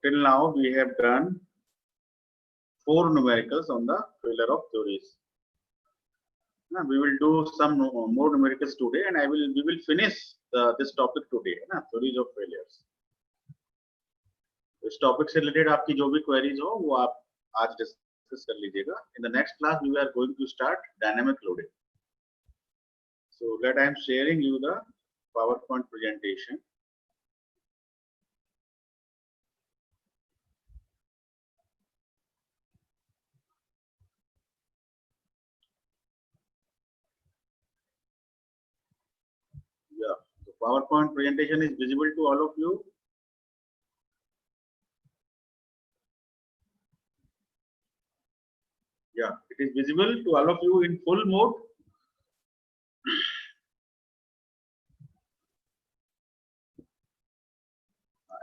till now we have done 4 numericals on the failure of theories. Now we will do some more numericals today, and we will finish this topic today, ना theories of failures. इस topic से related आपकी जो भी queries हो वो आप आज डिस्कस कर लीजिएगा. In the next class we are going to start dynamic loading. So that I am sharing you the PowerPoint presentation. Yeah, the PowerPoint presentation is visible to all of you. Yeah, it is visible to all of you in full mode.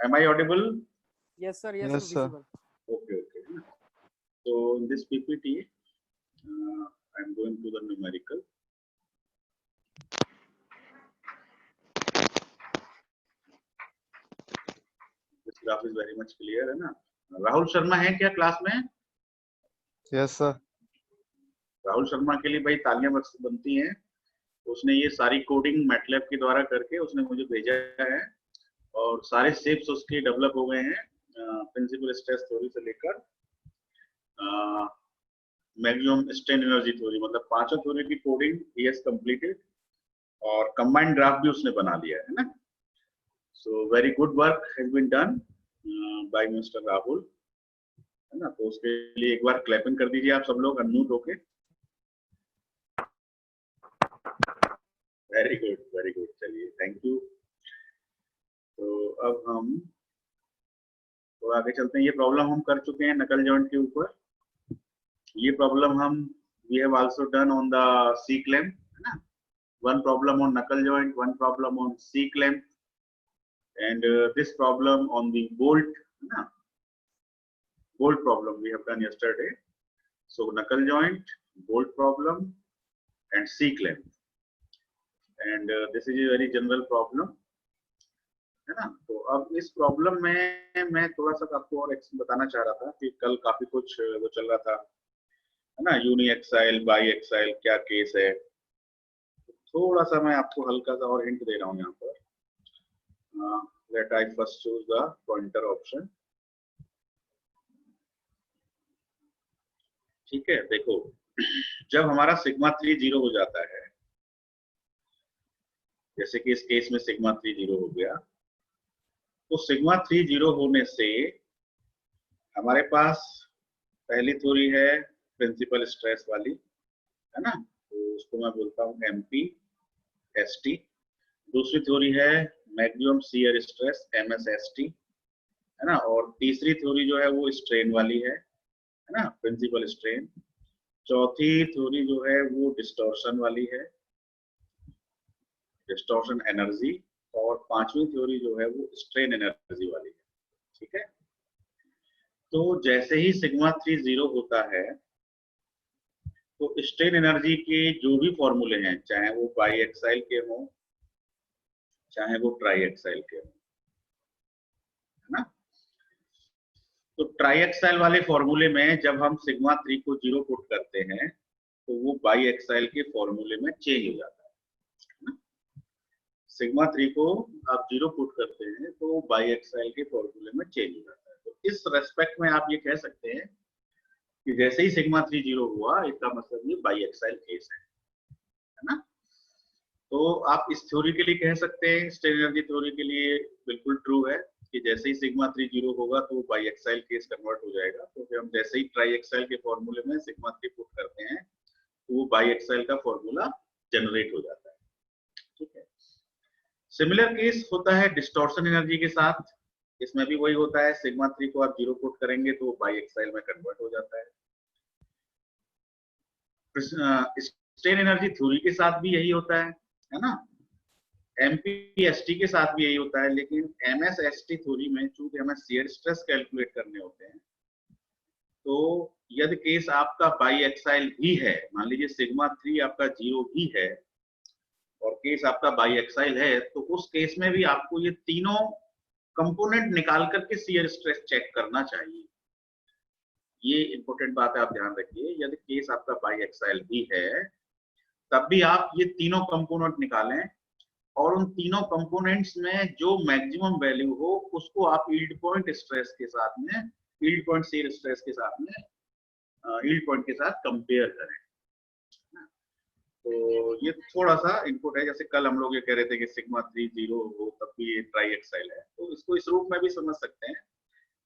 Am I audible? Yes, sir. Yes, Yes, sir. sir. Visible. Okay, okay. So in this PPT, I am going to the numerical. This graph is very much clear, है ना? राहुल शर्मा है क्या class में? Yes, sir. Rahul Sharma के लिए भाई तालियां बनती हैं. उसने ये सारी कोडिंग मैटलैब के द्वारा करके उसने मुझे भेजा है और सारे शेप्स उसके डेवलप हो गए हैं. प्रिंसिपल स्ट्रेस थ्योरी से लेकर मैक्सिमम स्ट्रेन एनर्जी थ्योरी, मतलब पांचों थ्योरी की कोडिंग ही हैज कंप्लीटेड और कंबाइंड ग्राफ भी उसने बना लिया है ना. So very good work has been done by mister Rahul, है ना. तो उसके लिए एक बार क्लैपिंग कर दीजिए आप सब लोग अनम्यूट होके. Very good, very good. चलिए, थैंक यू. तो अब हम तो आगे चलते हैं. ये प्रॉब्लम हम कर चुके हैं नकल जॉइंट के ऊपर. ये प्रॉब्लम हम we have also done on the C clamp, है ना. One problem on knuckle joint, one problem on C clamp, and this problem on the bolt, है ना. Bolt problem we have done yesterday. So knuckle joint, bolt problem and C clamp, and this is a very general problem, है ना. तो अब इस problem में मैं थोड़ा सा आपको और बताना चाह रहा था कि कल काफी कुछ वो चल रहा था, है ना. यूनी एक्साइल, बाई एक्साइल क्या केस है. थोड़ा सा मैं आपको हल्का सा और हिंट दे रहा हूँ यहाँ पर. Let I first choose the pointer option. ठीक है, देखो जब हमारा सिग्मा 3 0 हो जाता है, जैसे कि इस केस में सिग्मा 3 0 हो गया, तो सिग्मा 3 0 होने से हमारे पास पहली थ्योरी है प्रिंसिपल स्ट्रेस वाली, है ना. तो उसको मैं बोलता हूँ एमपी एसटी. दूसरी थ्योरी है मैक्सिमम शियर स्ट्रेस एमएसएसटी, है ना. और तीसरी थ्योरी जो है वो स्ट्रेन वाली है ना, प्रिंसिपल स्ट्रेन. चौथी थ्योरी जो है वो डिस्टॉर्शन वाली है, डिस्टॉर्शन एनर्जी. और पांचवी थ्योरी जो है वो स्ट्रेन एनर्जी वाली है. ठीक है. तो जैसे ही सिग्मा 3 0 होता है तो स्ट्रेन एनर्जी के जो भी फॉर्मूले हैं, चाहे वो बाई एक्साइल के हों चाहे वो ट्राई एक्साइल के हों, है ना. तो ट्राई एक्साइल वाले फॉर्मूले में जब हम सिग्मा 3 को 0 पुट करते हैं तो वो बाई एक्साइल के फॉर्मूले में चेंज हो जाता है. सिग्मा 3 को आप 0 पुट करते हैं तो बाई एक्साइल के फॉर्मूले में चेंज हो जाता है. तो इस रेस्पेक्ट में आप ये कह सकते हैं कि जैसे ही सिग्मा 3 0 हुआ, इसका मतलब ये बाई एक्साइल केस है ना. तो आप इस थ्योरी के लिए कह सकते हैं, स्ट्रेन एनर्जी थ्योरी के लिए बिल्कुल ट्रू है कि जैसे ही सिग्मा 3 0 होगा तो बाई एक्साइल केस कन्वर्ट हो जाएगा. तो फिर हम जैसे ही ट्राई एक्साइल के फॉर्मूले में सिग्मा 3 पुट करते हैं तो वो बाई एक्साइल का फॉर्मूला जनरेट हो जाता है. ठीक है. सिमिलर केस होता है डिस्टॉर्शन एनर्जी के साथ. इसमें भी वही होता है, सिग्मा 3 को आप 0 पुट करेंगे तो बाई एक्साइल में कन्वर्ट हो जाता है. स्ट्रेन एनर्जी थ्योरी के साथ भी यही होता है ना. एमपीएसटी के साथ भी यही होता है. लेकिन एमएसएसटी थ्योरी में चूंकि हमें शियर स्ट्रेस कैलकुलेट करने होते हैं, तो यदि केस आपका बाई एक्साइल भी है, मान लीजिए सिग्मा 3 आपका 0 भी है और केस आपका बाई एक्साइल है, तो उस केस में भी आपको ये तीनों कंपोनेंट निकाल करके शियर स्ट्रेस चेक करना चाहिए। ये इंपॉर्टेंट बात है, आप ध्यान रखिए। यदि केस आपका बाई एक्साइल भी है तब भी आप ये तीनों कंपोनेंट निकालें और उन तीनों कंपोनेंट्स में जो मैक्सिमम वैल्यू हो उसको आप यील्ड पॉइंट स्ट्रेस के साथ में, यील्ड पॉइंट शियर स्ट्रेस के साथ में, यील्ड पॉइंट के साथ कंपेयर करें। तो ये थोड़ा सा इनपुट है। जैसे कल हम लोग ये कह रहे थे कि सिग्मा 3 0 हो तब भी ये ट्राई एक्साइल है, तो इसको इस रूप में भी समझ सकते हैं।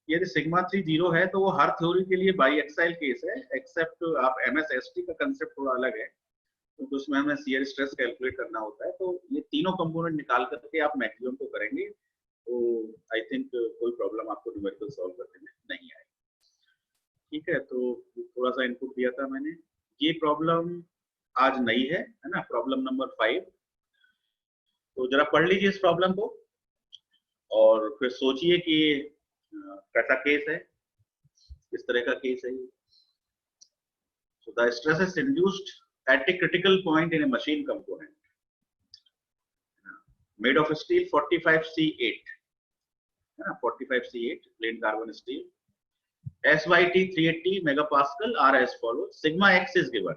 यदि सिग्मा 3 0 है तो वो हर थ्योरी के लिए बाई एक्साइल केस है, एक्सेप्ट आप MSST का कंसेप्ट थोड़ा अलग है, तो उसमें हमें शियर स्ट्रेस कैलकुलेट करना होता है। तो ये तीनों कंपोनेंट निकाल करके आप मैक्सिमम को करेंगे तो आई थिंक कोई प्रॉब्लम आपको न्यूमेरिकल सॉल्व करने में नहीं आएगी। ठीक है, तो थोड़ा सा इनपुट दिया था मैंने। ये प्रॉब्लम आज नई है ना, प्रॉब्लम नंबर 5। तो जरा पढ़ लीजिए इस प्रॉब्लम को और फिर सोचिए कि कैसा केस है, किस तरह का केस है। So the stress is induced at a critical point in a machine component made of steel 45C8, 45C8 plain carbon steel. SYT 380 megapascal are as follows. Sigma x is given,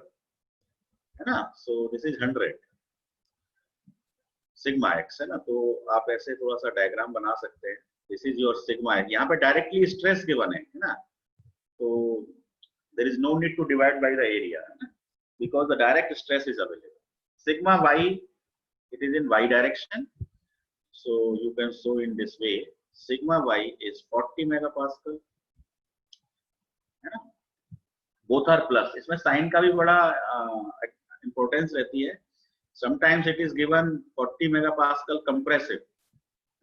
है ना, so this is 100 sigma x, है ना। तो आप ऐसे थोड़ा सा diagram बना सकते हैं। This is your sigma x, यहाँ पे डायरेक्टली स्ट्रेस गिवन है ना, तो there is no need to divide by the area because the direct stress is available. Sigma y, it is in y direction, so you can show in this way. Sigma y is 40 megapascal, है ना। both are plus. इसमें sign का भी बड़ा importance रहती है। Sometimes it is given 40 megapascal compressive,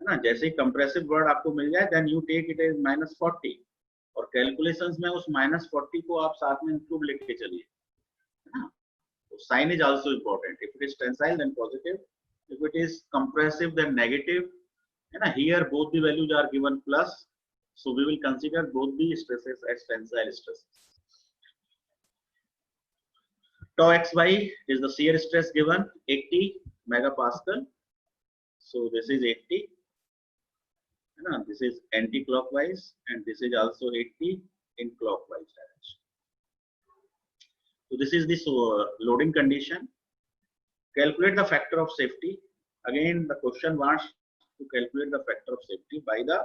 है ना। जैसे ही कंप्रेसिव वर्ड आपको मिल जाए then you take it as -40 और कैलकुलेशंस में उस -40 को आप साथ में इंक्लूड लेके चलिए, है ना। तो sign is also important. If it is tensile then positive, if it is compressive then negative, है ना। Here both the values are given plus, so we will consider both the stresses as tensile stresses. Tau xy is the shear stress given 80 megapascal, so this is 80, है ना। this is anti-clockwise and this is also 80 in clockwise direction. So this is this loading condition. Calculate the factor of safety. Again the question wants to calculate the factor of safety by the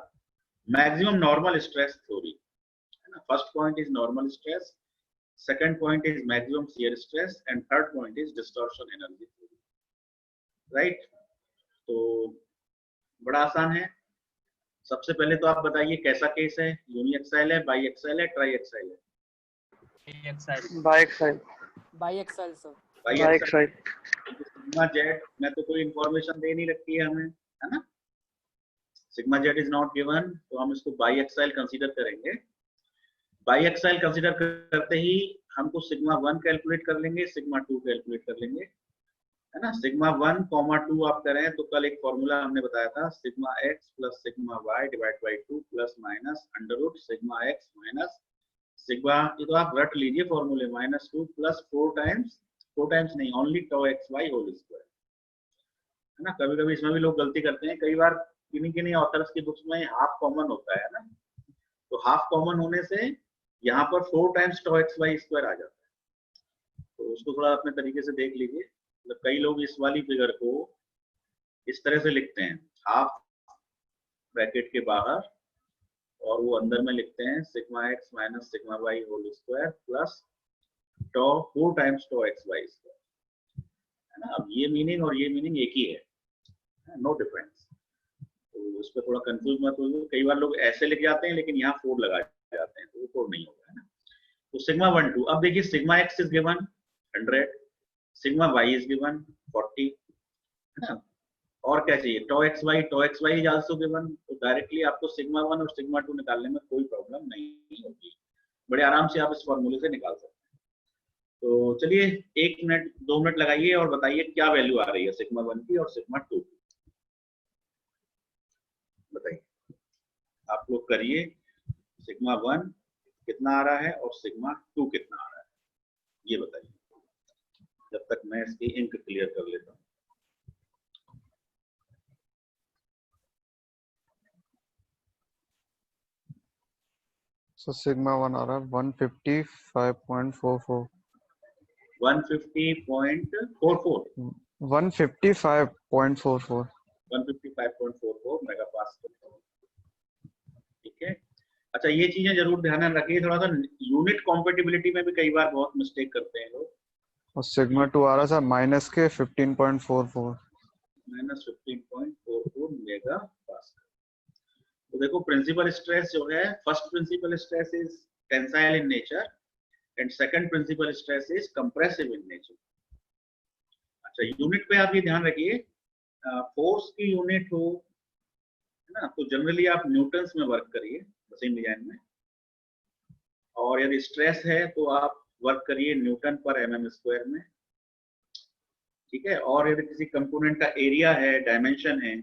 maximum normal stress theory. First point is normal stress, second point is maximum shear stress, and third point is distortion energy theory. Right? तो बड़ा आसान है। सबसे पहले तो आप बताइए कैसा केस है, यूनि एक्साइल है, बाई एक्साइल है, ट्राई एक्साइल है? Biaxial. Biaxial sir. Biaxial. Sigma Z में तो कोई इंफॉर्मेशन दे नहीं रखी है हमें, है ना। Sigma Z is not given, तो हम इसको बाई एक्साइल कंसीडर करेंगे। बाई एक्साइल कंसीडर करते ही हमको सिग्मा 1 कैलकुलेट कर लेंगे, सिग्मा 2 कैलकुलेट कर लेंगे, है ना। सिग्मा 1, 2 आप करें तो कल एक फॉर्मूला हमने बताया था, sigma x plus sigma y divide by 2 plus minus under root sigma x minus sigma, ये तो आप रट लीजिए फॉर्मूले, -2 प्लस 4 टाइम्स नहीं, only tau xy whole square, है ना। कभी कभी इसमें भी लोग गलती करते हैं, कई बार किन्हीं ऑथर्स की बुक्स में हाफ कॉमन होता है ना, तो हाफ कॉमन होने से यहाँ पर 4 टाइम्स tau xy स्क्वायर आ जाता है, तो उसको थोड़ा अपने तरीके से देख लीजिए। मतलब कई लोग इस वाली फिगर को इस तरह से लिखते हैं, हाफ ब्रैकेट के बाहर और वो अंदर में लिखते हैं sigma x minus sigma y whole square plus tau 4 times tau xy square, है ना। अब ये मीनिंग और ये मीनिंग एक ही है, नो डिफरेंस, तो उस पर थोड़ा कंफ्यूज मत होइए। कई बार लोग ऐसे लिख जाते हैं लेकिन यहाँ 4 लगा जाते हैं, तो वो 4 नहीं होगा, है ना। तो सिग्मा 1 2, अब देखिए sigma x is given 100, sigma y is given 40, है ना। और क्या चाहिए, tau xy is also given, तो डायरेक्टली आपको सिग्मा 1 और सिग्मा 2 निकालने में कोई प्रॉब्लम नहीं होगी, बड़े आराम से आप इस फॉर्मूले से निकाल सकते हैं। तो चलिए 1 मिनट 2 मिनट लगाइए और बताइए क्या वैल्यू आ रही है सिग्मा 1 की और सिग्मा 2 की, बताइए। आप लोग करिए, सिग्मा 1 कितना आ रहा है और सिग्मा 2 कितना आ रहा है, ये बताइए, जब तक मैं इसकी इंक क्लियर कर लेता हूँ। So sigma 1 आ रहा है 155.44 150.44 155.44 155.44 मेगापास्कल। ठीक है, अच्छा ये चीजें जरूर ध्यान में रखिए, थोड़ा सा यूनिट कॉम्पेटिबिलिटी में भी कई बार बहुत मिस्टेक करते हैं लोग। और सिग्मा 2 आ रहा था माइनस के 15.44 -15.44 मेगा पास्कल। तो देखो प्रिंसिपल स्ट्रेस जो है, first principal stress is tensile in nature and second principal stress is compressive in nature. अच्छा यूनिट पे आप ये ध्यान रखिए, फोर्स की यूनिट हो है ना, तो जनरली आप न्यूटन्स में वर्क करिए मशीन डिजाइन में, और यदि स्ट्रेस है तो आप वर्क करिए न्यूटन पर mm स्क्वायर में। ठीक है, और यदि किसी कंपोनेंट का एरिया है, डायमेंशन है,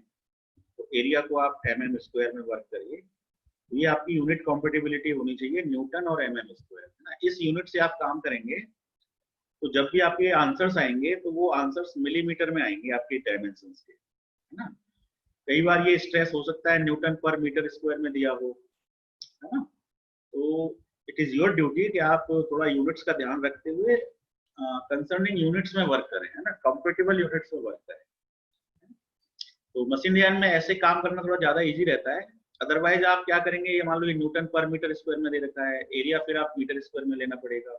तो एरिया को आप mm स्क्वायर में वर्क करिए। ये आपकी यूनिट कॉम्पेटिबिलिटी होनी चाहिए, न्यूटन और mm स्क्वायर है ना। इस यूनिट से आप काम करेंगे तो जब भी आपके आंसर्स आएंगे तो वो आंसर्स मिलीमीटर में आएंगे आपके डायमेंशंस के, है ना। कई बार ये स्ट्रेस हो सकता है न्यूटन पर मीटर स्क्वायर में दिया हो, है ना। तो इट इज योर ड्यूटी कि आप थोड़ा यूनिट्स का ध्यान रखते हुए कंसर्निंग यूनिट्स में वर्क करें, है ना, कंपेटेबल यूनिट्स में वर्क करें। तो मशीन डिजाइन में ऐसे काम करना थोड़ा ज्यादा इजी रहता है। अदरवाइज आप क्या करेंगे, ये मान लो ये न्यूटन पर मीटर स्क्वायर में दे रखा है, एरिया फिर आप मीटर स्क्वायर में लेना पड़ेगा,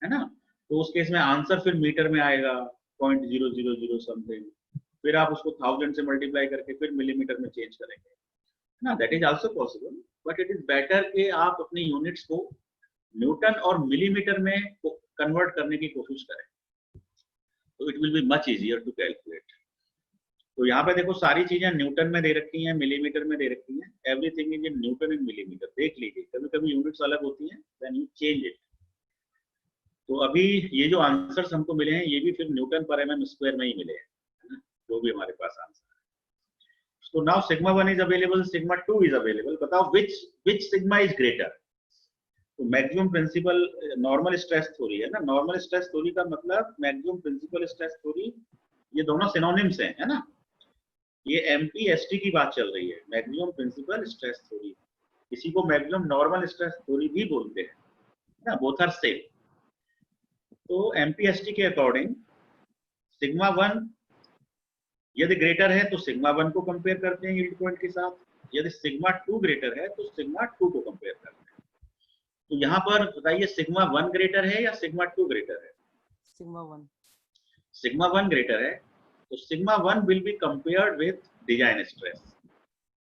है ना। तो उस केस में आंसर फिर मीटर में आएगा 0.000 समथिंग, फिर आप उसको 1000 से मल्टीप्लाई करके फिर मिलीमीटर में चेंज करेंगे, है ना। That is also possible, but it is better कि आप अपनी यूनिट्स को न्यूटन और मिलीमीटर में कन्वर्ट करने की कोशिश करें, तो it will be much easier to calculate. तो यहाँ पे देखो सारी चीजें न्यूटन में दे रखी हैं, मिलीमीटर में दे रखी हैं, everything is in newton and millimetre. देख लीजिए कभी कभी यूनिट्स अलग होती हैं, देन यू चेंज इट। तो अभी ये जो आंसर्स हमको मिले हैं ये भी फिर न्यूटन पर mm स्क्वायर में ही मिले हैं, है ना, जो भी हमारे पास आंसर है। तो now sigma 1 is available, sigma 2 is available. बताओ विच सिग्मा इज ग्रेटर। तो maximum principal normal stress theory है ना, नॉर्मल स्ट्रेस थ्योरी का मतलब मैक्सिमम प्रिंसिपल स्ट्रेस थ्योरी, ये दोनों सिनोनिम्स हैं, है ना। ये MPST की बात चल रही है, मैक्सिमम प्रिंसिपल स्ट्रेस थ्योरी। इसी को मैक्सिमम नॉर्मल स्ट्रेस थ्योरी भी बोलते हैं, है ना, बोथ आर सेम। तो MPST के अकॉर्डिंग सिग्मा 1 यदि ग्रेटर है तो सिग्मा 1 को कंपेयर करते हैं यील्ड पॉइंट के साथ, यदि सिग्मा 2 ग्रेटर है तो सिग्मा 2 को कंपेयर करते हैं। तो यहाँ पर बताइए सिग्मा 1 ग्रेटर है या सिग्मा 2 ग्रेटर है। सिग्मा 1 सिग्मा 1 ग्रेटर है, तो sigma 1 will be compared with design stress.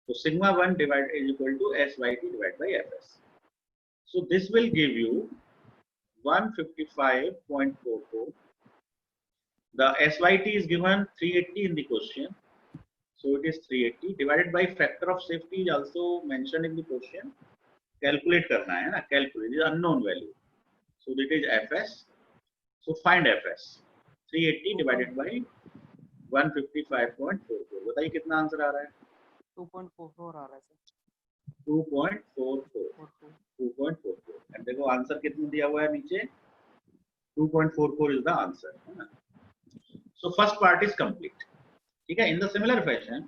तो sigma 1 divide is equal to SYT divide by FS। So this will give you 155.44. The SYT is given 380 in the question, so it is 380 divided by factor of safety is also mentioned in the question. Calculate करना है ना, calculate is unknown value, so that is FS. So find FS. 380 divided by 155.44. बताइए कितना answer आ रहा है। 2.44 आ रहा है sir. 2.44 and देखो आंसर कितना दिया हुआ है नीचे, 2.44 is the answer, है ना। So first part is complete. ठीक है, in the similar fashion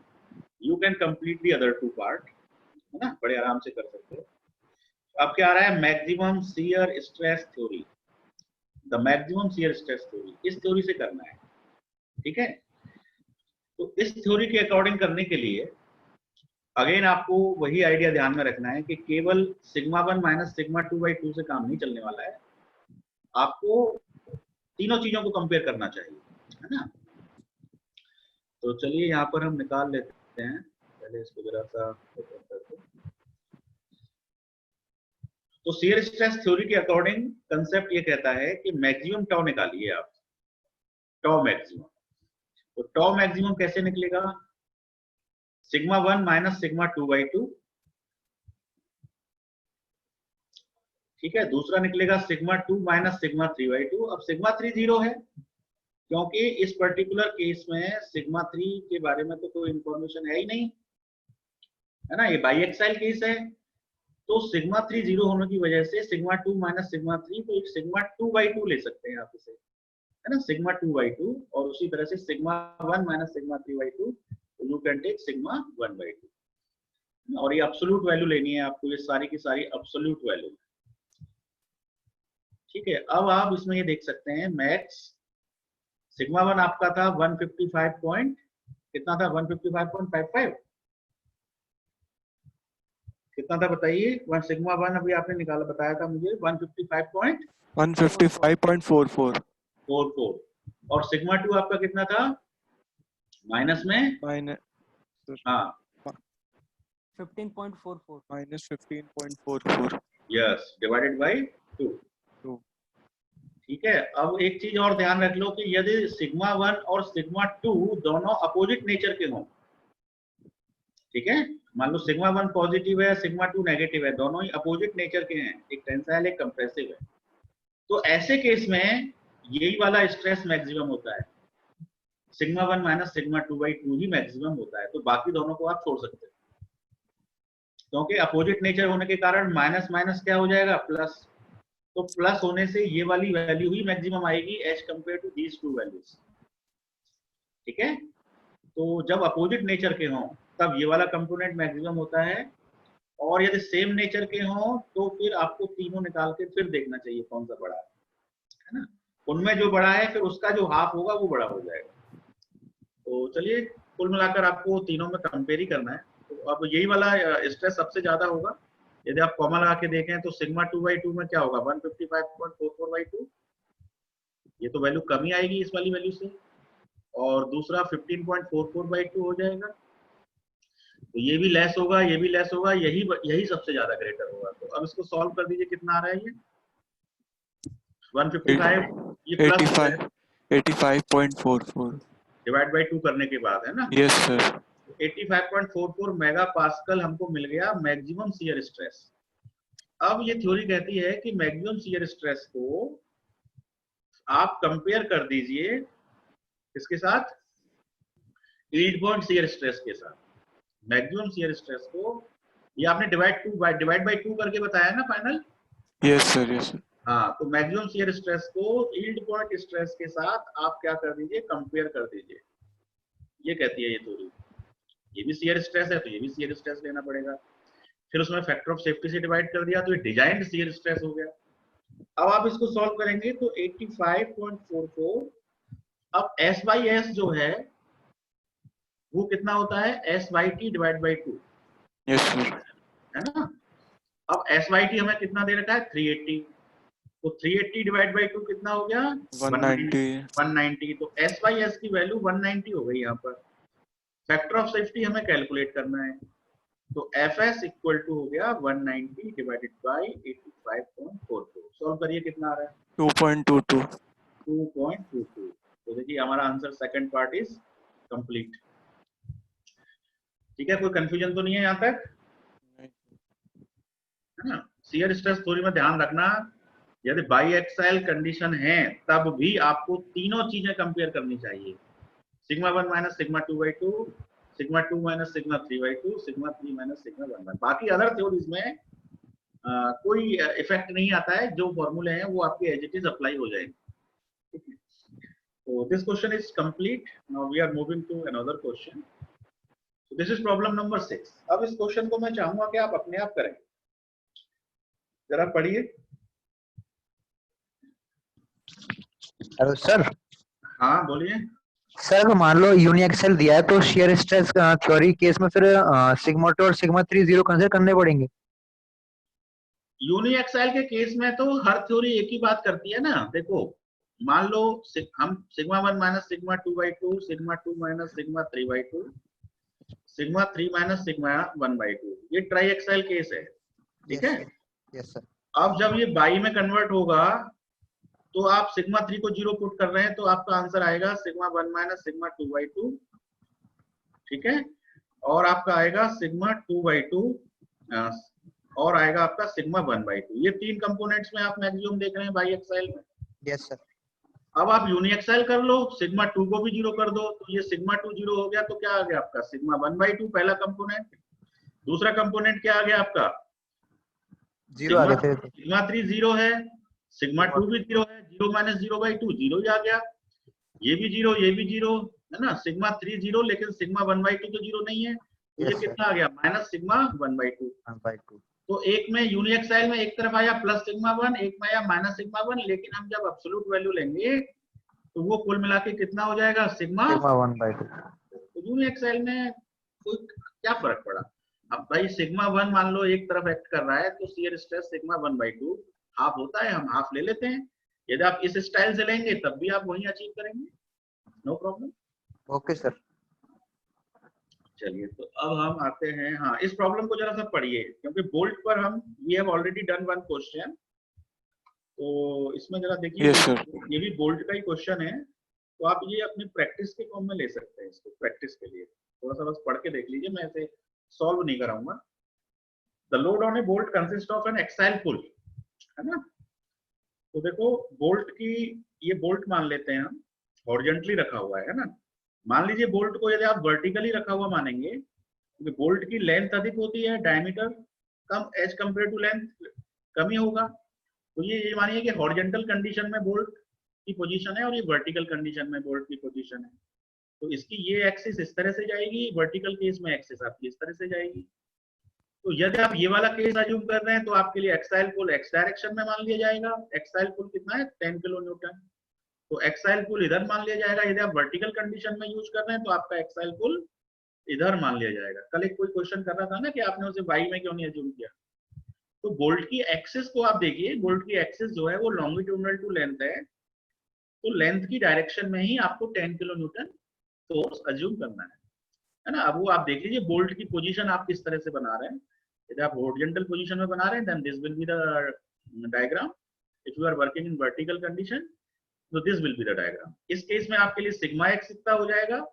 you can complete the other two part, है ना, बड़े आराम से कर सकते हो। अब क्या आ रहा है, maximum shear stress theory. The maximum shear stress theory, इस थ्योरी से करना है। ठीक है, तो इस थ्योरी के अकॉर्डिंग करने के लिए अगेन आपको वही आइडिया ध्यान में रखना है कि केवल सिग्मा 1 माइनस सिग्मा 2/2 से काम नहीं चलने वाला है, आपको तीनों चीजों को कंपेयर करना चाहिए, है ना। तो चलिए यहाँ पर हम निकाल लेते हैं, पहले इसको जरा सा। तो शियर स्ट्रेस थ्योरी के अकॉर्डिंग कंसेप्ट ये कहता है कि मैक्सिमम टॉ निकालिए आप, टॉ मैक्सिमम। तो टॉ मैक्सिमम कैसे निकलेगा, सिग्मा 1 माइनस सिग्मा 2/2। ठीक है, दूसरा निकलेगा सिग्मा 2 माइनस सिग्मा 3/2। अब सिग्मा 3 0 है, क्योंकि इस पर्टिकुलर केस में सिग्मा 3 के बारे में तो कोई इंफॉर्मेशन है ही नहीं, है ना, ये बाईएक्साइल केस है। तो सिग्मा 3 0 होने की वजह से सिग्मा 2 माइनस सिग्मा 3, तो एक सिग्मा 2/2 ले सकते हैं आप इसे, है ना, सिग्मा 2/2। और उसी तरह से sigma 1 minus sigma 3/2, you can take sigma 1/2। और ये एब्सोल्यूट वैल्यू लेनी है आपको, ये सारी की सारी एब्सोल्यूट वैल्यू। ठीक है, अब आप इसमें ये देख सकते हैं मैक्स सिग्मा 1 आपका था 155 पॉइंट कितना था, 155.55 कितना था बताइए। वन सिग्मा 1 अभी आपने निकाला बताया था मुझे 155.44 और सिग्मा 2 आपका कितना था माइनस में, माइनस हाँ 15.44 -15.44 यस डिवाइडेड बाय 2। 2 ठीक है, अब एक चीज और ध्यान रख लो कि यदि सिग्मा 1 और सिग्मा 2 दोनों अपोजिट नेचर के हों, ठीक है, मान लो सिग्मा 1 पॉजिटिव है सिग्मा 2 नेगेटिव है, दोनों ही अपोजिट नेचर के हैं, एक टेंसाइल एक कंप्रेसिव है, तो ऐसे केस में यही वाला स्ट्रेस मैक्सिमम होता है, सिग्मा 1 माइनस सिग्मा 2/2 ही मैक्सिमम होता है, तो बाकी दोनों को आप छोड़ सकते हैं, क्योंकि अपोजिट नेचर होने के कारण माइनस माइनस क्या हो जाएगा प्लस, तो प्लस होने से ये वाली वैल्यू ही मैक्सिमम आएगी as compare to these two values. ठीक है, तो जब अपोजिट नेचर के हों तब ये वाला कंपोनेंट मैक्सिमम होता है, और यदि सेम नेचर के हों तो फिर आपको तीनों निकाल के फिर देखना चाहिए कौन सा बड़ा है ना, उनमें जो बड़ा है फिर उसका जो हाफ होगा वो बड़ा हो जाएगा। तो चलिए कुल मिलाकर आपको तीनों में कंपेयर ही करना है, तो अब यही वाला स्ट्रेस सबसे ज्यादा होगा। यदि आप कॉमन लगा के देखें तो सिग्मा 2/2 में क्या होगा 155.44/2, ये तो वैल्यू कम ही आएगी इस वाली वैल्यू से, और दूसरा 15.44/2 हो जाएगा, तो ये भी लेस होगा ये भी लेस होगा, यही सबसे ज्यादा ग्रेटर होगा। तो अब इसको सॉल्व कर दीजिए, कितना आ रहा है ये 155, ये प्लस 85.44 डिवाइड बाय 2 करने के बाद है ना, यस सर 85.44 मेगा पास्कल हमको मिल गया मैक्सिमम शियर स्ट्रेस। अब ये थ्योरी कहती है कि मैक्सिमम शियर स्ट्रेस को आप कंपेयर कर दीजिए किसके साथ, यील्ड बॉन्ड शियर स्ट्रेस के साथ। मैक्सिमम शियर स्ट्रेस को ये आपने डिवाइड बाय 2 करके बताया ना final, yes sir yes sir हाँ, तो मैक्सिमम शियर स्ट्रेस को यील्ड पॉइंट स्ट्रेस के साथ आप क्या कर दीजिए कंपेयर कर दीजिए, ये कहती है ये थ्योरी। ये भी शियर स्ट्रेस है तो ये भी शियर स्ट्रेस लेना पड़ेगा, फिर उसमें फैक्टर ऑफ सेफ्टी से डिवाइड कर दिया तो ये डिजाइन्ड शियर स्ट्रेस हो गया। अब आप इसको सॉल्व करेंगे तो 85.44, अब S/S जो है वो कितना होता है S/T divide by 2 yes sir है ना। अब S/T हमें कितना दे रखा है 380, तो 380 डिवाइड बाय 2 कितना हो गया 190, तो S/S की वैल्यू 190 हो गई यहाँ पर। फैक्टर ऑफ सेफ्टी हमें कैलकुलेट करना है, तो Fs इक्वल टू हो गया 190 डिवाइडेड बाय 85.44। सॉल्व करिए कितना आ रहा है 2.22 2.22। तो देखिए हमारा answer second part is complete. ठीक है, कोई कंफ्यूजन तो नहीं है यहाँ तक, है ना। शियर स्ट्रेस थ्योरी में ध्यान रखना, यदि बाई एक्साइल कंडीशन है तब भी आपको तीनों चीजें कंपेयर करनी चाहिए, sigma 1 minus sigma 2/2, sigma 2 minus sigma 3/2, sigma 3 minus sigma 1/2। बाकी अदर थ्योरीज में कोई इफेक्ट नहीं आता है, जो फॉर्मूले हैं वो आपके एज इट इज अप्लाई हो जाएंगे। तो this question is complete, now we are moving to another question. This is problem number 6। अब इस क्वेश्चन को मैं चाहूंगा कि आप अपने आप करें, जरा पढ़िए। Hello sir. हाँ बोलिए। सर अगर मान लो यूनिएक्सल दिया है तो शियर स्ट्रेस थ्योरी केस में फिर सिग्मा 2 और सिग्मा 3 0 कंसीडर करने पड़ेंगे। यूनिएक्साइल के केस में तो हर थ्योरी एक ही बात करती है ना। देखो मान लो हम sigma 1 minus sigma 2/2, sigma 2 minus sigma 3/2, sigma 3 minus sigma 1/2, ये ट्राइएक्साइल केस है, ठीक है। Yes sir. अब जब ये बाई में कन्वर्ट होगा तो आप सिग्मा 3 को 0 पुट कर रहे हैं, तो आपका आंसर आएगा सिग्मा 1 माइनस सिग्मा 2/2, ठीक है, और आपका आएगा सिग्मा 2/2 और आएगा आपका सिग्मा 1/2। ये तीन कंपोनेंट्स में आप मैक्सिमम देख रहे हैं बाई एक्साइल में। Yes sir. अब आप यूनिएक्साइल कर लो, सिग्मा 2 को भी 0 कर दो, तो ये सिग्मा 2 0 हो गया, तो क्या आ गया आपका सिग्मा 1/2 पहला कंपोनेंट, दूसरा कंपोनेंट क्या आ गया आपका 0 आ गया। सिग्मा 3 0 है, सिग्मा 2 भी 0 है, 0 माइनस 0/2 0 ही आ गया, ये भी 0 ये भी 0 है ना। सिग्मा 3 0 लेकिन सिग्मा 1/2 तो 0 नहीं है, तो ये Yes, sir. कितना आ गया माइनस सिग्मा 1/2। 1/2. तो एक में यूनिएक्साइल में एक तरफ आया प्लस सिग्मा 1, एक में आया माइनस सिग्मा 1, लेकिन हम जब एब्सोल्यूट वैल्यू लेंगे तो वो कुल मिला के कितना हो जाएगा सिग्मा। Sigma 1/2. तो यूनिएक्साइल में कोई क्या फर्क पड़ा। अब भाई सिग्मा 1 मान लो एक तरफ एक्ट कर रहा है तो शियर स्ट्रेस सिग्मा 1/2 हाफ होता है, हम हाफ ले लेते हैं। यदि आप इस स्टाइल से लेंगे तब भी आप वही अचीव करेंगे, नो प्रॉब्लम। Okay, sir. चलिए तो अब हम आते हैं, हाँ इस प्रॉब्लम को जरा सा पढ़िए क्योंकि बोल्ट पर हम we have already done one question, तो इसमें जरा देखिए। Yes, sir. ये भी बोल्ट का ही क्वेश्चन है, तो आप ये अपनी प्रैक्टिस के फॉर्म में ले सकते हैं इसको, प्रैक्टिस के लिए थोड़ा सा बस पढ़ के देख लीजिए, मैं इसे सॉल्व नहीं कराऊंगा। The load on a bolt consist of an axial pull, है ना। तो देखो बोल्ट की, ये बोल्ट मान लेते हैं हम, हॉरिजॉन्टली रखा हुआ है ना। मान लीजिए बोल्ट को यदि आप वर्टिकली रखा हुआ मानेंगे, क्योंकि बोल्ट की लेंथ अधिक होती है, डायमीटर कम एज कंपेयर टू लेंथ कम ही होगा। तो ये मानिए कि हॉरिजॉन्टल कंडीशन में बोल्ट की पोजीशन है और ये वर्टिकल कंडीशन में बोल्ट की पोजीशन है। तो इसकी ये एक्सिस इस तरह से जाएगी, वर्टिकल केस में एक्सिस आपकी इस तरह से जाएगी। तो यदि आप ये वाला केस अज्यूम कर रहे हैं तो आपके लिए एक्साइल पुल एक्स डायरेक्शन में मान लिया जाएगा। एक्साइल पुल कितना है 10 किलो न्यूटन, तो एक्साइल पुल इधर मान लिया जाएगा। यदि आप वर्टिकल कंडीशन में यूज कर रहे हैं तो आपका एक्साइल पुल इधर मान लिया जाएगा। कल एक कोई क्वेश्चन कर रहा था ना कि आपने उसे वाई में क्यों नहीं अज्यूम किया। तो बोल्ट की एक्सिस को आप देखिए, बोल्ट की एक्सिस जो है वो लॉन्गिट्यूडनल टू लेंथ है, तो लेंथ की डायरेक्शन में ही आपको 10 किलो न्यूटन फोर्स अज्यूम करना है ना। अब वो आप देख लीजिए बोल्ट की पोजीशन आप किस तरह से बना रहे हैं। यदि आप हॉरिजॉन्टल पोजीशन में बना रहे हैं then this will be the diagram. If you are working in vertical condition तो this will be the diagram. इस केस में आपके लिए सिग्मा एक्स कितना हो जाएगा,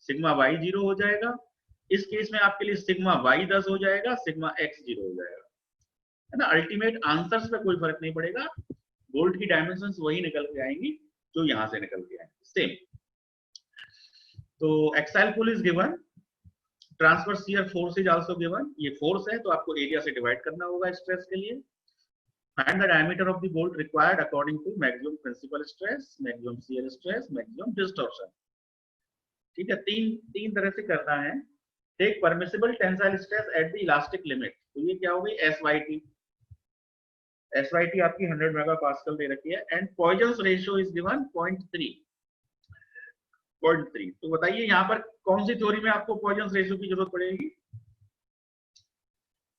सिग्मा वाई 0 हो जाएगा। इस केस में आपके लिए सिग्मा वाई 10 हो जाएगा, सिग्मा एक्स 0 हो जाएगा, है ना। अल्टीमेट आंसर्स पे कोई फर्क नहीं पड़ेगा, बोल्ट की डायमेंशंस वही निकल के आएंगी जो यहां से निकल के आएंगी, सेम। तो axial pull is given, transverse shear force is also given. ये फोर्स है तो आपको एरिया से डिवाइड करना होगा स्ट्रेस के लिए। Find the diameter of the bolt required according to maximum principal stress, maximum shear stress, maximum distortion. ठीक है, तीन तरह से करना है। Take permissible tensile stress at the elastic limit, तो ये क्या हो गई SYT। SYT आपकी 100 मेगापास्कल दे रखी है and Poisson's ratio is given 0.3। तो बताइए यहाँ पर कौन सी थ्योरी में आपको पॉइजन्स रेशियो की जरूरत पड़ेगी।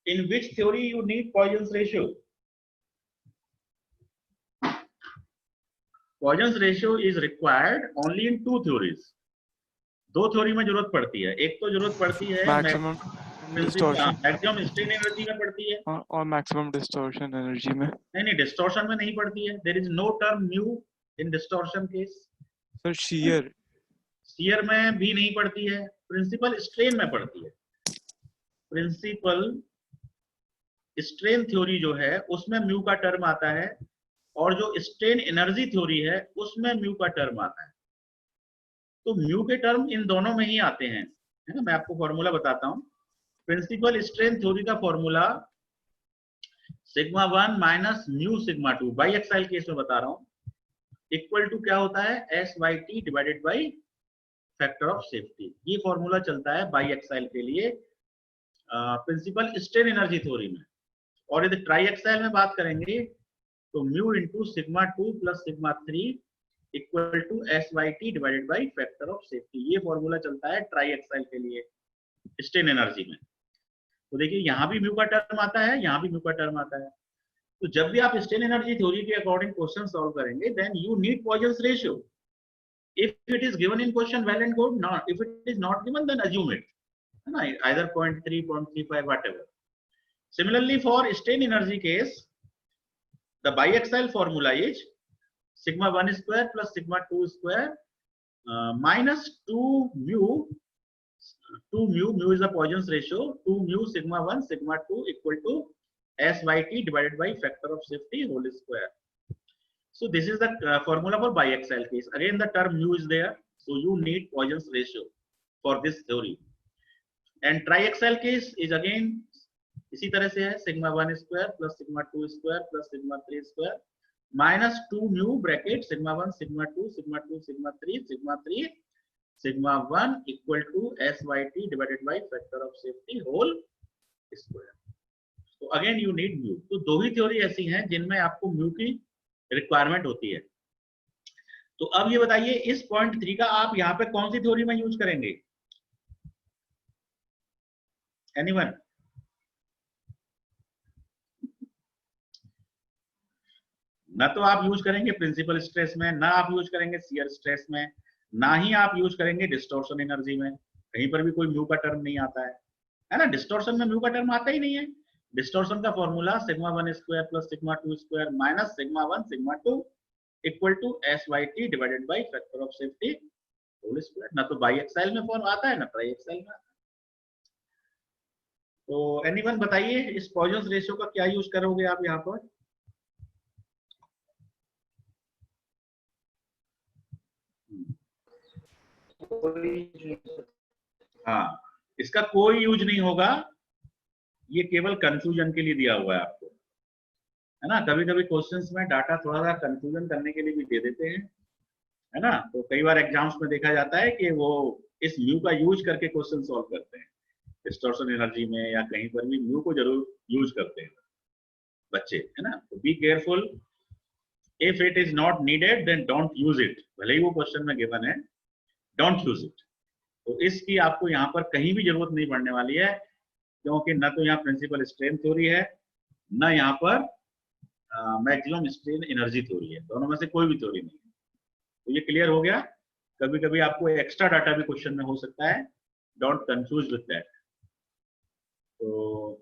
In which theory you need Poisson's ratio. Poisson's ratio is required only in 2 theories. 2 theory में जरूरत पड़ती है। एक तो जरूरत पड़ती है maximum distortion maximum strain energy में पड़ती है, और मैक्सिमम डिस्टॉर्शन एनर्जी में। नहीं डिस्टॉर्शन में नहीं पड़ती है। There is no term mu in distortion case. Sir shear में भी नहीं पड़ती है, प्रिंसिपल स्ट्रेन में पड़ती है। प्रिंसिपल स्ट्रेन थ्योरी जो है उसमें म्यू का टर्म आता है और जो स्ट्रेन एनर्जी थ्योरी है उसमें म्यू का टर्म आता है। तो म्यू के टर्म इन दोनों में ही आते हैं, है ना। मैं आपको फॉर्मूला बताता हूं। प्रिंसिपल स्ट्रेन थ्योरी का formula sigma 1 minus mu sigma 2 biaxial case में बता रहा हूं, इक्वल टू क्या होता है SYT divided by factor of safety. ये फॉर्मूला चलता है बाई एक्साइल के लिए प्रिंसिपल स्ट्रेन एनर्जी थ्योरी में। और यदि ट्राई एक्साइल में बात करेंगे तो mu into sigma 2 plus sigma 3 equal to SYT divided by factor of safety. ये फॉर्मूला चलता है ट्राई एक्साइल के लिए स्ट्रेन एनर्जी में। तो देखिए यहाँ भी म्यू का टर्म आता है, यहाँ भी म्यू का टर्म आता है। तो जब भी आप स्ट्रेन एनर्जी थ्योरी के अकॉर्डिंग क्वेश्चन सॉल्व करेंगे then you need Poisson's ratio. If it is given in question well and good, not if it is not given then assume it, है ना, either 0.3 0.35 whatever. Similarly for strain energy case the biaxial formula is sigma 1 square plus sigma 2 square minus 2 mu is the Poisson's ratio, 2 mu sigma 1 sigma 2 equal to SYT divided by factor of safety whole square. So this is the formula for biaxial case. Again the term mu is there, so you need Poisson's ratio for this theory. And triaxial case is again इसी तरह से है, sigma 1 square plus sigma 2 square plus sigma 3 square minus 2 mu bracket sigma 1 sigma 2 sigma 2 sigma 3 sigma 3 sigma 1 equal to SYT divided by factor of safety whole square. तो again you need mu. तो दो ही theory ऐसी हैं जिनमें आपको mu की requirement होती है। तो अब ये बताइए इस पॉइंट 3 का आप यहाँ पे कौन सी थ्योरी में यूज करेंगे? एनीवन? ना तो आप यूज करेंगे प्रिंसिपल स्ट्रेस में, ना आप यूज करेंगे शियर स्ट्रेस में, ना ही आप यूज करेंगे डिस्टॉर्शन एनर्जी में। कहीं पर भी कोई म्यू का टर्म नहीं आता है ना। डिस्टॉर्शन में म्यू का टर्म आता ही नहीं है। डिस्टॉर्शन का formula sigma 1 square plus sigma 2 square minus sigma 1 sigma 2 equal to SYT divided by factor of safety whole square. ना तो बाई एक्साइल में फॉर्म आता है ना ट्राई एक्साइल में। तो एनीवन बताइए इस पॉइजन रेशियो का क्या यूज करोगे आप यहाँ पर? हाँ, इसका कोई यूज नहीं होगा, ये केवल कंफ्यूजन के लिए दिया हुआ है आपको, है ना। कभी कभी क्वेश्चंस में डाटा थोड़ा सा कंफ्यूजन करने के लिए भी दे देते हैं, है ना। तो कई बार एग्जाम्स में देखा जाता है कि वो इस म्यू का यूज करके क्वेश्चन सॉल्व करते हैं। डिस्टॉर्शन एनर्जी में या कहीं पर भी म्यू को जरूर यूज करते हैं बच्चे, है ना। तो be careful, if it is not needed then don't use it. भले ही वो क्वेश्चन में गिवन है, डोंट यूज इट। तो इसकी आपको यहाँ पर कहीं भी जरूरत नहीं पड़ने वाली है, क्योंकि ना तो यहाँ प्रिंसिपल स्ट्रेन थ्योरी है, ना यहाँ पर मैक्सिमम स्ट्रेन एनर्जी थ्योरी है। दोनों में से कोई भी थ्योरी नहीं है। तो ये क्लियर हो गया। कभी कभी आपको एक्स्ट्रा डाटा भी क्वेश्चन में हो सकता है, डोंट कंफ्यूज विद दैट। तो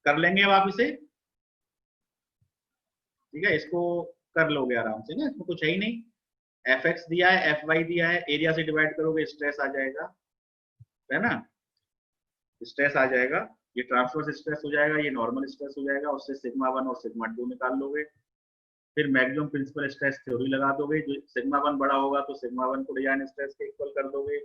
कर लेंगे अब आप इसे, ठीक है। इसको कर लोगे आराम से ना, इसमें कुछ है ही नहीं। fx दिया है, fy दिया है, एरिया से डिवाइड करोगे स्ट्रेस आ जाएगा, है ना। स्ट्रेस आ जाएगा, ये ट्रांसवर्स स्ट्रेस हो जाएगा, ये नॉर्मल स्ट्रेस हो जाएगा। उससे सिग्मा 1 और सिग्मा 2 निकाल लोगे। फिर मैक्सिमम प्रिंसिपल स्ट्रेस थ्योरी लगा दोगे। जो सिग्मा 1 बड़ा होगा तो सिग्मा 1 को डिजाइन स्ट्रेस के इक्वल कर दोगे।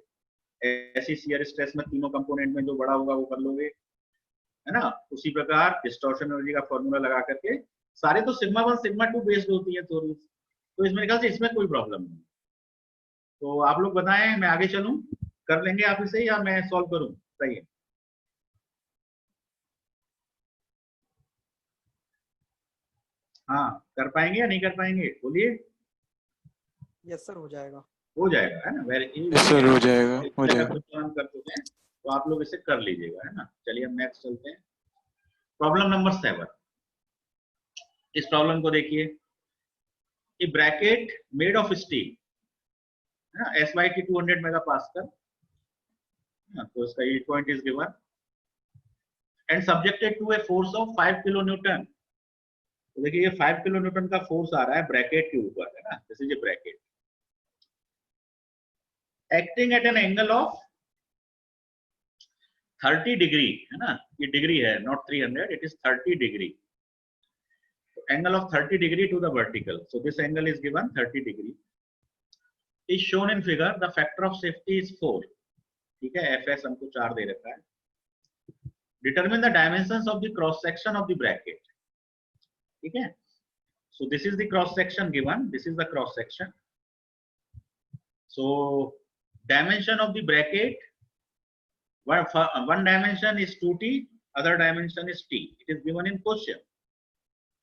ऐसी शियर स्ट्रेस में तीनों कंपोनेंट में जो बड़ा होगा वो कर लोगे, है ना। उसी प्रकार डिस्टॉर्शन एनर्जी का फॉर्मूला लगा करके, सारे तो सिग्मा 1 सिग्मा 2 बेस्ड होती है थ्योरीज, तो इसमें ख्याल से इसमें कोई प्रॉब्लम नहीं। तो आप लोग बताएं, मैं आगे चलूं? कर लेंगे आप इसे या मैं सॉल्व करूं? सही है। हाँ, कर पाएंगे या नहीं कर पाएंगे? बोलिए। यस सर, हो जाएगा। हो जाएगा, है ना। यस सर, हो जाएगा, हो अगर जाएगा। कुछ काम कर चुके हैं तो आप लोग इसे कर लीजिएगा, है ना। चलिए हम नेक्स्ट चलते हैं। Problem number 7। इस प्रॉब्लम को देखिए। A bracket made of steel, है ना, SYT 200 मेगापास्कल, तो इसका yield point is given and subjected to a force of 5 kilo newton. तो देखिए ये 5 किलो न्यूटन का फोर्स आ रहा है ब्रैकेट के ऊपर, है ना। This is a bracket acting at an angle of 30 degree, है ना। ये डिग्री है, not 300, it is 30 degree. Angle of 30 degree to the vertical, so this angle is given 30 degree is shown in figure. The factor of safety is 4, ठीक है। FS हमको 4 दे रखा है। Determine the dimensions of the cross section of the bracket, ठीक है। So this is the cross section given, this is the cross section. So dimension of the bracket, one dimension is 2t, other dimension is t. It is given in question,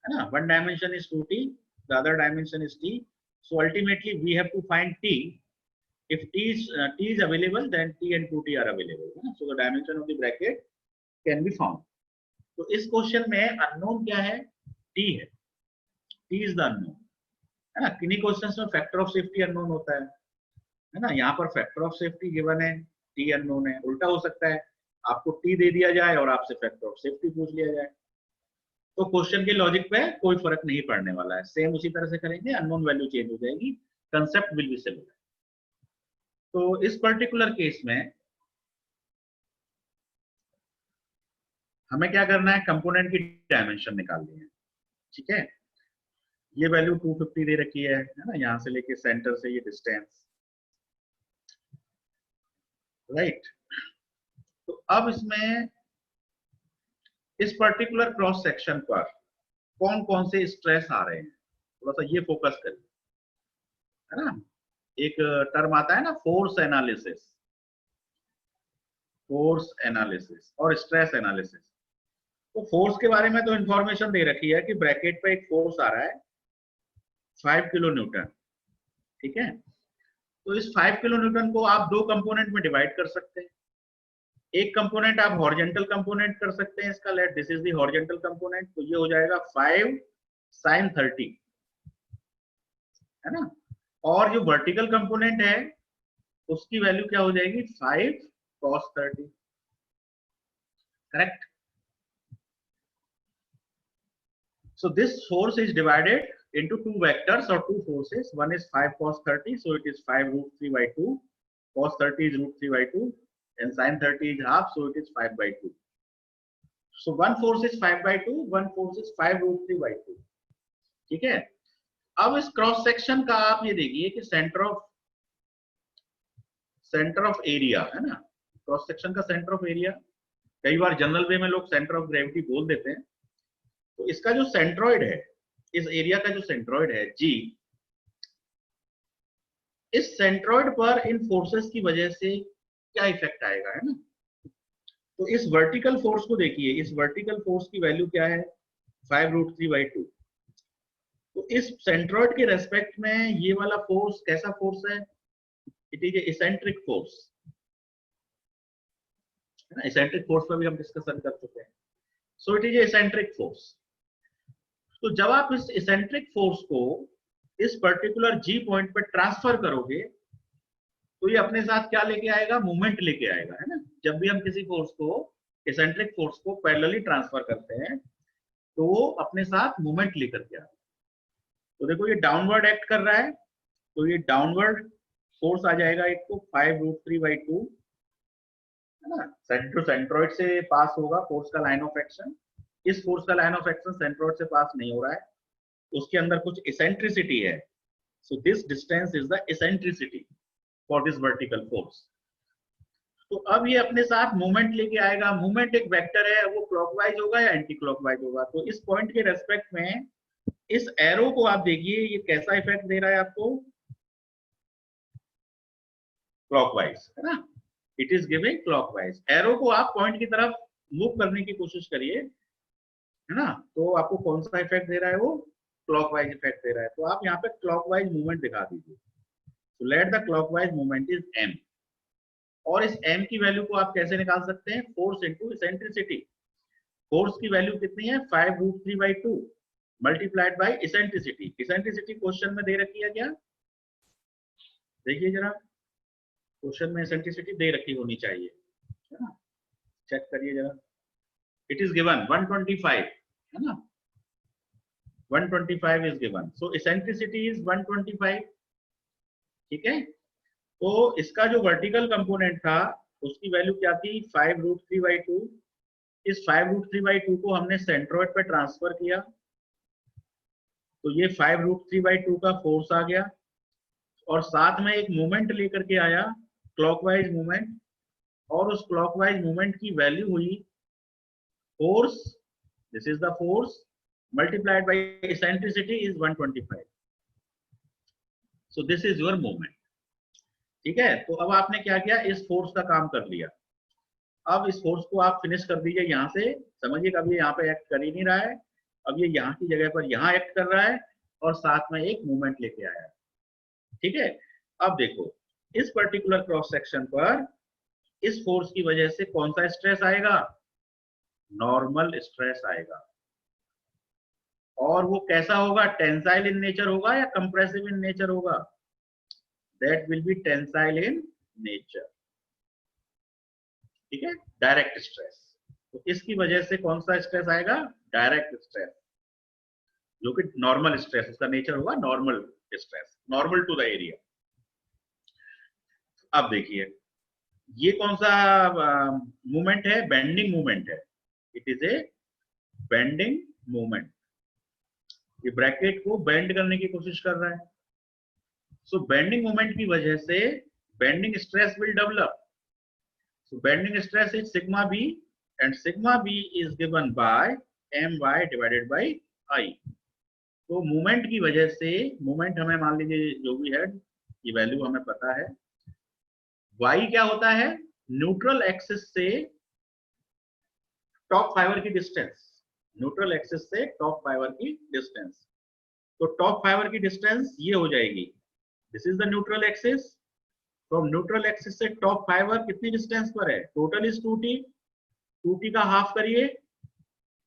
है ना। one dimension is 2t, the other dimension is t. So ultimately we have to find t. If t is available, then t and 2t are available, है ना? So the dimension of the bracket can be found. तो इस question में unknown क्या है? t है। T is the unknown, है ना। किन्हीं क्वेश्चंस में फैक्टर ऑफ सेफ्टी अननोन होता है ना। यहाँ पर फैक्टर ऑफ सेफ्टी गिवन है, T अननोन है। उल्टा हो सकता है, आपको T दे दिया जाए और आपसे फैक्टर ऑफ सेफ्टी पूछ लिया जाए। तो क्वेश्चन के लॉजिक पे कोई फर्क नहीं पड़ने वाला है, सेम उसी तरह से करेंगे, अननोन वैल्यू चेंज हो जाएगी, कंसेप्ट विल बी सिमिलर। तो इस पर्टिकुलर केस में हमें क्या करना है? कंपोनेंट की डायमेंशन निकालनी है, ठीक है। ये वैल्यू 250 दे रखी है ना। यहां से लेके सेंटर से ये डिस्टेंस, राइट। तो अब इसमें इस पर्टिकुलर क्रॉस सेक्शन पर कौन कौन से स्ट्रेस आ रहे हैं, थोड़ा सा ये फोकस करिए, है ना। एक टर्म आता है ना, फोर्स एनालिसिस और स्ट्रेस एनालिसिस। तो फोर्स के बारे में तो इंफॉर्मेशन दे रखी है कि ब्रैकेट पे एक फोर्स आ रहा है 5 किलो न्यूटन, ठीक है। तो इस 5 किलो न्यूटन को आप दो कंपोनेंट में डिवाइड कर सकते हैं। एक कंपोनेंट आप हॉरिजॉन्टल कंपोनेंट कर सकते हैं इसका, let this is the horizontal component, तो ये हो जाएगा 5 sin 30, है ना। और जो वर्टिकल कंपोनेंट है उसकी वैल्यू क्या हो जाएगी, 5 cos 30, correct. So this force is divided into two vectors or two forces. One is 5 cos 30, so it is 5 root 3 by 2. Cos 30 is root 3 by 2, and sin 30 is half, so it is 5 by 2. So one force is 5 by 2, one force is 5 root 3 by 2. ठीक है। अब इस cross section का आप ये देखिए कि centre of area है ना, क्रॉस सेक्शन का सेंटर ऑफ एरिया, कई बार जनरल वे में लोग सेंटर ऑफ ग्रेविटी बोल देते हैं। तो इसका जो सेंट्रॉइड है, इस एरिया का जो सेंट्रॉइड है जी, इस सेंट्रॉइड पर इन फोर्सेस की वजह से क्या इफेक्ट आएगा, है ना। तो इस वर्टिकल फोर्स को देखिए, इस वर्टिकल फोर्स की वैल्यू क्या है, 5 रूट 3 by 2। तो इस सेंट्रॉइड के रेस्पेक्ट में ये वाला फोर्स कैसा फोर्स है, इट इज एसेंट्रिक फोर्स, है ना। एसेंट्रिक फोर्स पर भी हम डिस्कशन कर चुके हैं। So it is eccentric force. तो जब आप इस एसेंट्रिक फोर्स को इस पर्टिकुलर जी पॉइंट पर ट्रांसफर करोगे तो ये अपने साथ क्या लेके आएगा, मूवमेंट लेके आएगा, है ना। जब भी हम किसी फोर्स को, एसेंट्रिक फोर्स को पैरेलली ट्रांसफर करते हैं तो वो अपने साथ मूवमेंट लेकर के आता है। तो देखो ये डाउनवर्ड एक्ट कर रहा है, तो ये डाउनवर्ड फोर्स आ जाएगा एक तो 5 रूट 3 by 2, है ना। सेंट्रोइड से पास होगा फोर्स का लाइन ऑफ एक्शन। इस फोर्स का लाइन ऑफ एक्शन सेंट्रॉइड से पास नहीं हो रहा है, उसके अंदर कुछ एसेंट्रिसिटी है। So this distance is the eccentricity for this vertical force. तो अब ये अपने साथ मूवमेंट लेके आएगा। मूवमेंट एक वेक्टर है, वो क्लॉकवाइज होगा या एंटी क्लॉकवाइज होगा। तो इस पॉइंट के रेस्पेक्ट में इस एरो को आप देखिए, ये कैसा इफेक्ट दे रहा है आपको, क्लॉकवाइज, है ना। It is giving clockwise. Arrow को आप पॉइंट की तरफ मूव करने की कोशिश करिए, है ना। तो आपको कौन सा इफेक्ट दे रहा है, वो क्लॉकवाइज इफेक्ट दे रहा है। तो आप यहाँ पे क्लॉकवाइज मूवमेंट दिखा दीजिए। तो let the clockwise movement is m, और इस m की वैल्यू को आप कैसे निकाल सकते हैं, फोर्स इनटू एसेंट्रिसिटी। फोर्स की वैल्यू कितनी है, 5 root 3 by 2 multiplied by eccentricity. Eccentricity question में दे रखी है क्या, देखिए जरा, क्वेश्चन में एसेंट्रिसिटी दे रखी होनी चाहिए, है ना। चेक करिए जरा, इट इज गिवन 125, है ना, 125 is given. So eccentricity is 125, ठीक है। तो इसका जो वर्टिकल कंपोनेंट था उसकी वैल्यू क्या थी, 5 रूट 3 by 2। इस 5 रूट 3 by 2 को हमने सेंट्रॉइड पे ट्रांसफर किया, तो ये 5 रूट 3 by 2 का फोर्स आ गया, और साथ में एक मोमेंट लेकर के आया, क्लॉकवाइज मूवमेंट, और उस क्लॉकवाइज मूवमेंट की वैल्यू हुई force, this is the force, multiplied by eccentricity is 125। So this is your movement, ठीक है। तो अब आपने क्या किया, इस फोर्स का काम कर लिया। अब इस फोर्स को आप फिनिश कर दीजिए यहाँ से, समझिए कभी यहाँ पे एक्ट कर ही नहीं रहा है, अब ये यहाँ की जगह पर यहाँ एक्ट कर रहा है, और साथ में एक मूवमेंट लेके आया है, ठीक है। अब देखो इस पर्टिकुलर क्रॉस सेक्शन पर इस फोर्स की वजह से कौन सा स्ट्रेस आएगा, नॉर्मल स्ट्रेस आएगा। और वो कैसा होगा, टेंसाइल इन नेचर होगा या कंप्रेसिव इन नेचर होगा, that will be tensile in nature, ठीक है। डायरेक्ट स्ट्रेस, तो इसकी वजह से कौन सा स्ट्रेस आएगा, डायरेक्ट स्ट्रेस, जो कि नॉर्मल स्ट्रेस, उसका नेचर होगा normal stress, normal to the area. अब देखिए ये कौन सा मूवमेंट है, बेंडिंग मूवमेंट है, it is a bending movement. ये ब्रैकेट को बेंड करने की कोशिश कर रहा है। सो बेंडिंग मूवमेंट की वजह से bending stress will develop. So bending stress is sigma B, and sigma B is given by my divided by I। तो मूवमेंट की वजह से, मूवमेंट हमें मान लीजिए जो भी है ये वैल्यू हमें पता है। y क्या होता है, न्यूट्रल एक्सिस से टॉप फाइबर की डिस्टेंस, न्यूट्रल एक्सिस से टॉप फाइबर की डिस्टेंस। तो टॉप फाइबर की डिस्टेंस ये हो जाएगी, this is the neutral axis. From neutral axis से टॉप फाइबर कितनी डिस्टेंस पर है, टोटल इज 2t, 2t का हाफ करिए,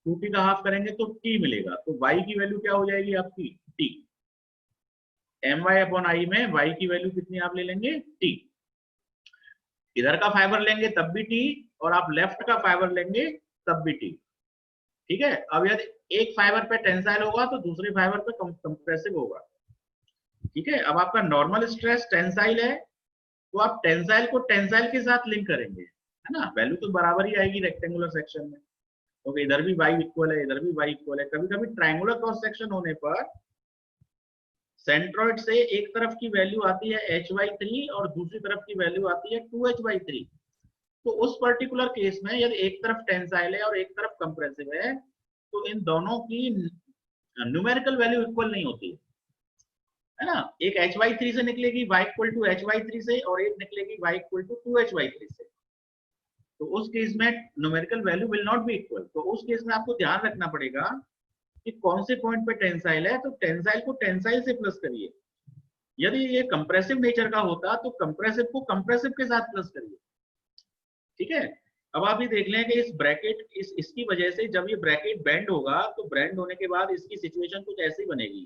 2t का हाफ करेंगे तो t मिलेगा। तो y की वैल्यू क्या हो जाएगी आपकी, t। my/i में y की वैल्यू कितनी आप ले लेंगे, t। इधर का फाइबर लेंगे तब भी t, और आप लेफ्ट का फाइबर लेंगे तब भी t। ठीक है। अब यदि एक फाइबर पे टेंसाइल होगा तो दूसरे फाइबर पे कंप्रेसिव होगा। ठीक है। अब आपका नॉर्मल स्ट्रेस टेंसाइल है, तो आप टेंसाइल को टेंसाइल के साथ लिंक करेंगे, है ना, वैल्यू तो बराबर ही आएगी रेक्टेंगुलर सेक्शन में, क्योंकि इधर भी y इक्वल है, इधर भी y इक्वल है। कभी कभी ट्रायंगुलर क्रॉस सेक्शन होने पर सेंट्रोइड से एक तरफ की वैल्यू आती है h/3 और दूसरी तरफ की वैल्यू आती है 2h/3। तो उस पर्टिकुलर केस में यदि एक तरफ टेंसाइल है और एक तरफ कंप्रेसिव है, तो इन दोनों की न्यूमेरिकल वैल्यू इक्वल नहीं होती है ना। एक h/3 से निकलेगी y इक्वल टू h/3 से, और एक निकलेगी y इक्वल टू 2h/3 से। तो उस केस में numerical value will not be equal. तो उस केस में आपको ध्यान रखना पड़ेगा कि कौन से पॉइंट पे टेंसाइल है, तो टेंसाइल को टेंसाइल से प्लस करिए। यदि ये कंप्रेसिव नेचर का होता तो कंप्रेसिव को कंप्रेसिव के साथ प्लस करिए। ठीक है। अब आप ये देख लें कि इस ब्रैकेट इसकी वजह से जब ये ब्रैकेट बेंड होगा, तो बेंड होने के बाद इसकी सिचुएशन कुछ ऐसी बनेगी।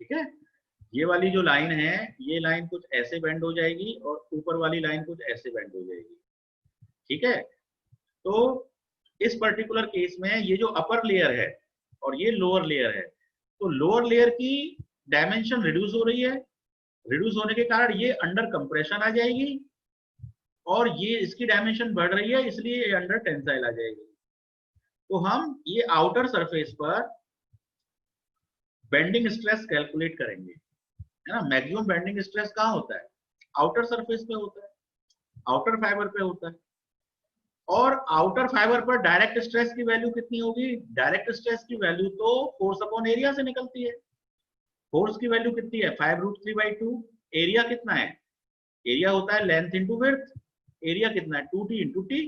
ठीक है। ये वाली जो लाइन है, ये लाइन कुछ ऐसे बेंड हो जाएगी और ऊपर वाली लाइन कुछ ऐसे बेंड हो जाएगी। ठीक है। तो इस पर्टिकुलर केस में ये जो अपर लेयर है और ये लोअर लेयर है, तो लोअर लेयर की डायमेंशन रिड्यूस हो रही है, रिड्यूस होने के कारण ये अंडर कंप्रेशन आ जाएगी, और ये इसकी डायमेंशन बढ़ रही है, इसलिए ये अंडर टेंसाइल आ जाएगी। तो हम ये आउटर सरफेस पर बेंडिंग स्ट्रेस कैलकुलेट करेंगे, है ना। मैक्सिमम बेंडिंग स्ट्रेस कहाँ होता है, आउटर सरफेस पे होता है, आउटर फाइबर पे होता है। और आउटर फाइबर पर डायरेक्ट स्ट्रेस की वैल्यू कितनी होगी, डायरेक्ट स्ट्रेस की वैल्यू तो फोर्स अपॉन एरिया से निकलती है। फोर्स की वैल्यू कितनी है, 5√3/2। एरिया कितना है, एरिया होता है लेंथ इंटू विड्थ। एरिया कितना है, 2t इंटू टी।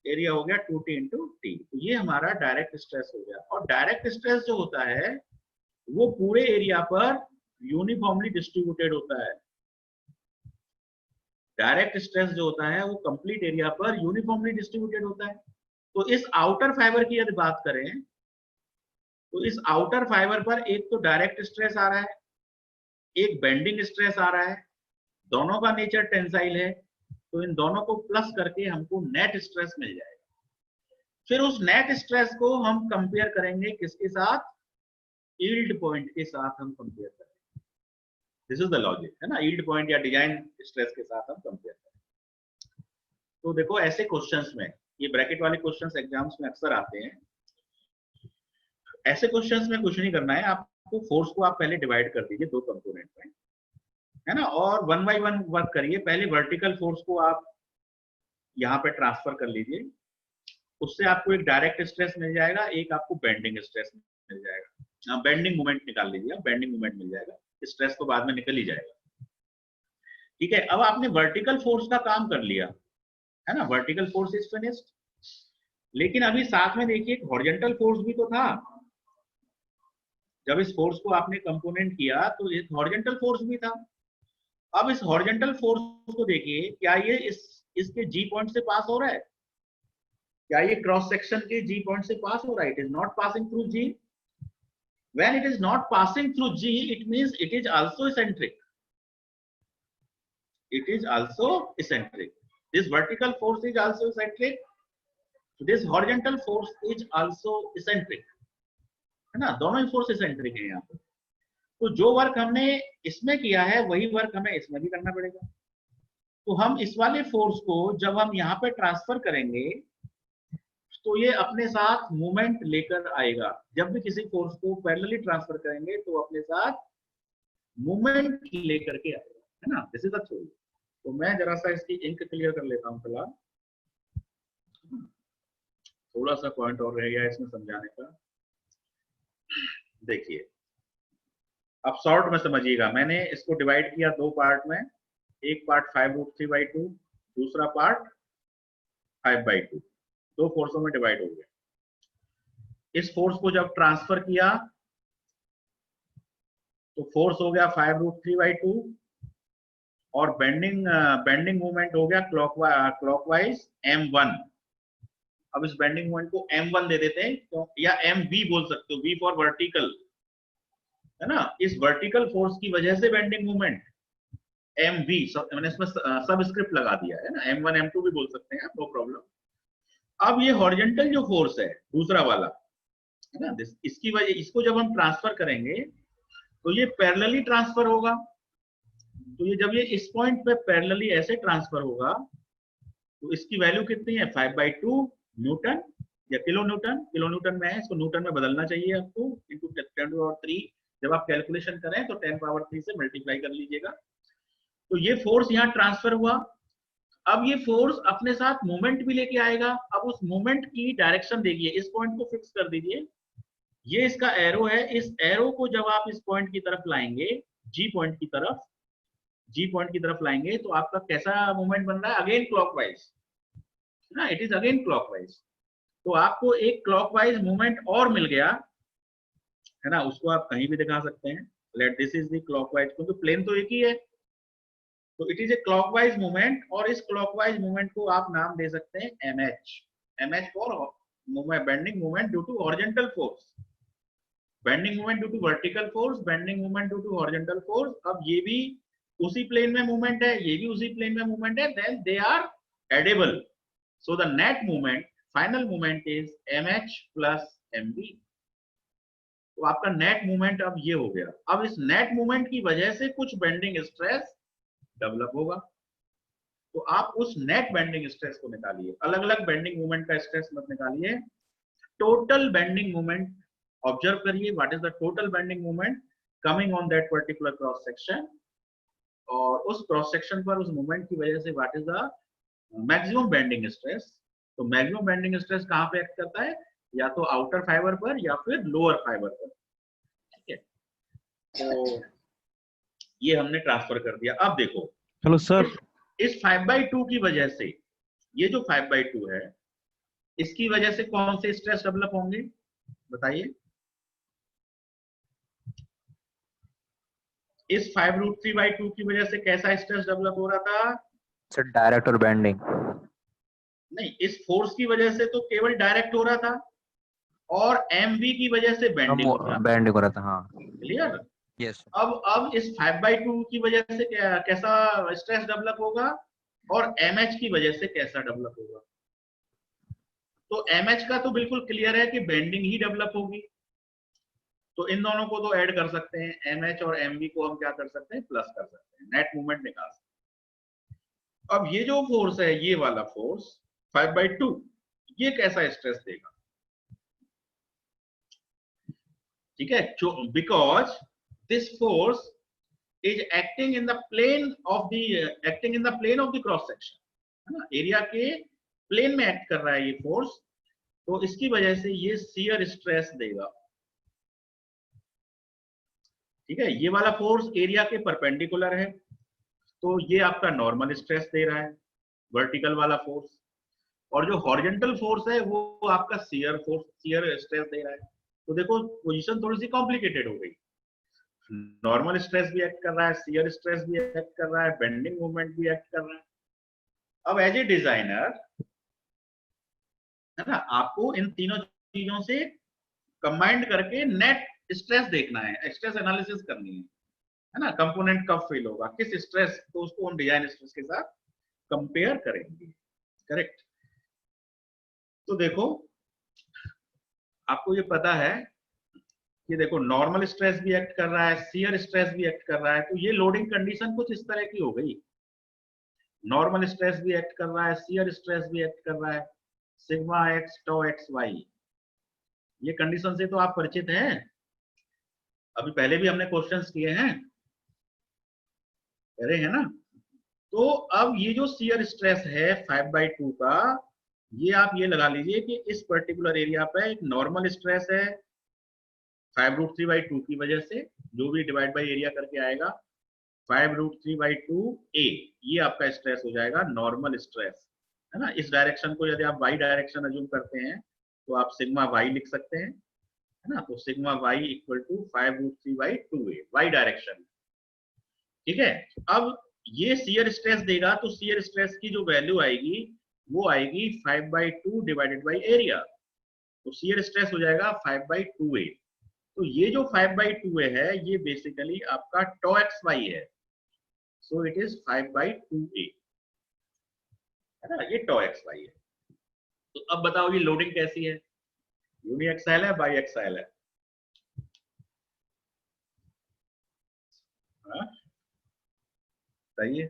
एरिया हो गया 2t इंटू टी। तो ये हमारा डायरेक्ट स्ट्रेस हो गया। और डायरेक्ट स्ट्रेस जो होता है वो पूरे एरिया पर यूनिफॉर्मली डिस्ट्रीब्यूटेड होता है। डायरेक्ट स्ट्रेस जो होता है वो कंप्लीट एरिया पर यूनिफॉर्मली डिस्ट्रीब्यूटेड होता है। तो इस आउटर फाइबर की यदि बात करें, तो इस आउटर फाइबर पर एक तो डायरेक्ट स्ट्रेस आ रहा है, एक बेंडिंग स्ट्रेस आ रहा है, दोनों का नेचर टेंसाइल है। तो इन दोनों को प्लस करके हमको नेट स्ट्रेस मिल जाएगा। फिर उस नेट स्ट्रेस को हम कंपेयर करेंगे किसके साथ, यील्ड पॉइंट के साथ हम कंपेयर करेंगे। दिस इज द लॉजिक, है ना। यील्ड पॉइंट या डिजाइन स्ट्रेस के साथ हम कंपेयर करें। तो देखो ऐसे क्वेश्चंस में, ये ब्रैकेट वाले क्वेश्चंस एग्जाम्स में अक्सर आते हैं। ऐसे क्वेश्चंस में कुछ नहीं करना है आपको, फोर्स को आप पहले डिवाइड कर दीजिए 2 कंपोनेंट में, है ना, और 1 बाय 1 वर्क करिए। पहले वर्टिकल फोर्स को आप यहाँ पे ट्रांसफर कर लीजिए, उससे आपको एक डायरेक्ट स्ट्रेस मिल जाएगा, एक आपको बेंडिंग स्ट्रेस मिल जाएगा। बेंडिंग मोमेंट निकाल लीजिए, बेंडिंग मोमेंट मिल जाएगा, स्ट्रेस तो बाद में निकल ही जाएगा। ठीक है। अब आपने वर्टिकल फोर्स का काम कर लिया, है ना, वर्टिकल फोर्स इज फिनिश्ड। लेकिन अभी साथ में देखिए हॉरिजॉन्टल फोर्स भी तो था। जब इस फोर्स को आपने कंपोनेंट किया तो एक हॉरिजॉन्टल फोर्स भी था। अब इस हॉरिजॉन्टल फोर्स को देखिए, क्या ये इसके जी पॉइंट से पास हो रहा है, क्या ये क्रॉस सेक्शन के जी पॉइंट से पास हो रहा है, it is not passing through G. When it is not passing through G, it means it is also eccentric. It is also eccentric. This vertical force is also eccentric. This horizontal force is also eccentric. है ना, दोनों ही force eccentric है यहाँ पे। तो जो work हमने इसमें किया है वही वर्क हमें इसमें भी करना पड़ेगा। तो हम इस वाले फोर्स को जब हम यहाँ पे ट्रांसफर करेंगे तो ये अपने साथ मूवमेंट लेकर आएगा। जब भी किसी फोर्स को पैरेलली ट्रांसफर करेंगे तो अपने साथ मूवमेंट लेकर के आएगा, है ना। This is the theory. तो मैं जरा सा इसकी इंक क्लियर कर लेता हूँ फिलहाल, थोड़ा सा पॉइंट और रह गया इसमें समझाने का। देखिए अब शॉर्ट में समझिएगा, मैंने इसको डिवाइड किया दो पार्ट में, एक पार्ट 5√3/2, दूसरा पार्ट 5/2, दो फोर्सों में डिवाइड हो गया। इस फोर्स को जब ट्रांसफर किया तो फोर्स हो गया 5√3/2 और बेंडिंग मूवमेंट हो गया क्लॉकवाइज m1। अब इस बेंडिंग मूवमेंट को m1 दे देते हैं तो, या mv बोल सकते हो, v फॉर वर्टिकल, है ना। इस वर्टिकल फोर्स की वजह से बेंडिंग मूवमेंट mv, मैंने इसमें सबस्क्रिप्ट लगा दिया है ना, m1 m2 भी बोल सकते हैं, नो प्रॉब्लम। अब ये हॉरिजॉन्टल जो फोर्स है दूसरा वाला, है ना, इसकी वजह, इसको जब हम ट्रांसफर करेंगे तो ये पैरेलली ट्रांसफर होगा। तो ये जब ये इस पॉइंट पे पैरेलली ऐसे ट्रांसफर होगा तो इसकी वैल्यू कितनी है, 5/2 न्यूटन या किलो न्यूटन में है, इसको न्यूटन में बदलना चाहिए आपको, इंटू 10⁻3। जब आप कैलकुलेशन करें तो 10⁻3 से मल्टीप्लाई कर लीजिएगा। तो ये फोर्स यहाँ ट्रांसफर हुआ। अब ये फोर्स अपने साथ मोमेंट भी लेके आएगा। अब उस मोमेंट की डायरेक्शन देखिए, इस पॉइंट को फिक्स कर दीजिए, ये इसका एरो है। इस एरो को जब आप इस पॉइंट की तरफ लाएंगे, जी पॉइंट की तरफ लाएंगे, तो आपका कैसा मूवमेंट बन रहा है, अगेन क्लॉकवाइज ना, इट इज अगेन क्लॉकवाइज। तो आपको एक क्लॉकवाइज मूवमेंट और मिल गया, है ना, उसको आप कहीं भी दिखा सकते हैं। Let this is the clockwise, क्योंकि प्लेन तो एक ही है, तो it is A clockwise movement. और इस क्लॉकवाइज मूवमेंट को आप नाम दे सकते हैं MH for bending movement due to horizontal force, bending movement due to vertical force, bending movement due to horizontal force. अब ये भी उसी प्लेन में मूवमेंट है, ये भी उसी प्लेन में मूवमेंट है, then they are addable. So the net movement, final movement is mh plus mv। तो आपका नेट मूवमेंट अब ये हो गया। अब इस नेट मूवमेंट की वजह से कुछ बेंडिंग स्ट्रेस डेवलप होगा, तो आप उस नेट बेंडिंग स्ट्रेस को निकालिए, अलग अलग बेंडिंग मूवमेंट का स्ट्रेस मत निकालिए, टोटल बेंडिंग मूवमेंट ऑब्जर्व करिए, what is the total bending movement coming on that particular cross section, और उस क्रॉस सेक्शन पर उस मूवमेंट की वजह से what is the maximum bending stress. तो मैक्सिमम बेंडिंग स्ट्रेस कहां पे एक्ट करता है, या तो आउटर फाइबर पर या फिर लोअर फाइबर पर, ठीक है। तो ये हमने ट्रांसफर कर दिया। अब देखो, हेलो सर, इस 5/2 की वजह से, ये जो 5/2 है, इसकी वजह से कौन से स्ट्रेस डेवलप होंगे बताइए। इस 5√3/2 की वजह से कैसा स्ट्रेस डेवलप हो रहा था, सर डायरेक्ट और बेंडिंग नहीं, इस फोर्स की वजह से तो केवल डायरेक्ट हो रहा था, और mv की वजह से बेंडिंग हो रहा था, बेंडिंग हो रहा था। हाँ क्लियर। यस अब इस 5/2 की वजह से कैसा स्ट्रेस डेवलप होगा, और mh की वजह से कैसा डेवलप होगा। तो mh का तो बिल्कुल क्लियर है कि बेंडिंग ही डेवलप होगी, तो इन दोनों को तो ऐड कर सकते हैं, mh और mv को हम क्या कर सकते हैं, प्लस कर सकते हैं, नेट मूवमेंट निकाल सकते हैं। अब ये जो फोर्स है, ये वाला फोर्स 5/2, ये कैसा स्ट्रेस देगा, ठीक है, because this force is acting in the plane of the cross section, है ना, एरिया के प्लेन में एक्ट कर रहा है ये फोर्स, तो इसकी वजह से ये शियर स्ट्रेस देगा, ठीक है। ये वाला फोर्स एरिया के परपेंडिकुलर है, तो ये आपका नॉर्मल स्ट्रेस दे रहा है, वर्टिकल वाला फोर्स, और जो हॉरिजॉन्टल फोर्स है वो आपका शियर स्ट्रेस दे रहा है। तो देखो पोजीशन थोड़ी सी कॉम्प्लिकेटेड हो गई, नॉर्मल स्ट्रेस भी एक्ट कर रहा है, शियर स्ट्रेस भी एक्ट कर रहा है, बेंडिंग मूवमेंट भी एक्ट कर रहा है। अब एज ए डिजाइनर, है ना, आपको इन तीनों चीजों से कंबाइंड करके नेट स्ट्रेस देखना है, स्ट्रेस एनालिसिस करनी है ना, कंपोनेंट कब फेल होगा, किस स्ट्रेस, तो उसको हम डिजाइन स्ट्रेस के साथ कंपेयर करेंगे, करेक्ट। तो देखो आपको ये पता है कि देखो नॉर्मल स्ट्रेस भी एक्ट कर रहा है, शियर स्ट्रेस भी एक्ट कर रहा है, तो ये लोडिंग कंडीशन कुछ इस तरह की हो गई, नॉर्मल स्ट्रेस भी एक्ट कर रहा है, शियर स्ट्रेस भी एक्ट कर रहा है, sigma X tau X Y, ये कंडीशन से तो आप परिचित हैं, अभी पहले भी हमने क्वेश्चंस किए हैं, कह रहे हैं ना। तो अब ये जो शियर स्ट्रेस है 5/2 का, ये आप ये लगा लीजिए कि इस पर्टिकुलर एरिया पे एक नॉर्मल स्ट्रेस है, 5√3/2 की वजह से, जो भी डिवाइड बाई एरिया करके आएगा 5√3/2a, ये आपका स्ट्रेस हो जाएगा नॉर्मल स्ट्रेस, है ना। इस डायरेक्शन को यदि आप y डायरेक्शन अज्यूम करते हैं तो आप सिग्मा y लिख सकते हैं, है ना। तो sigma y equal to 5√3/2a, y direction, ठीक है। अब ये शियर स्ट्रेस देगा तो शियर स्ट्रेस की जो वैल्यू आएगी वो आएगी 5/2 डिवाइडेड बाई एरिया, तो शियर स्ट्रेस हो जाएगा 5/2a। तो ये जो 5/2a है ये बेसिकली आपका टॉ xy है, सो इट इज 5/2a, है ना, ये टॉ xy है। तो अब बताओ ये लोडिंग कैसी है, यूनिएक्साइल है बाई एक्साइल है? सही है।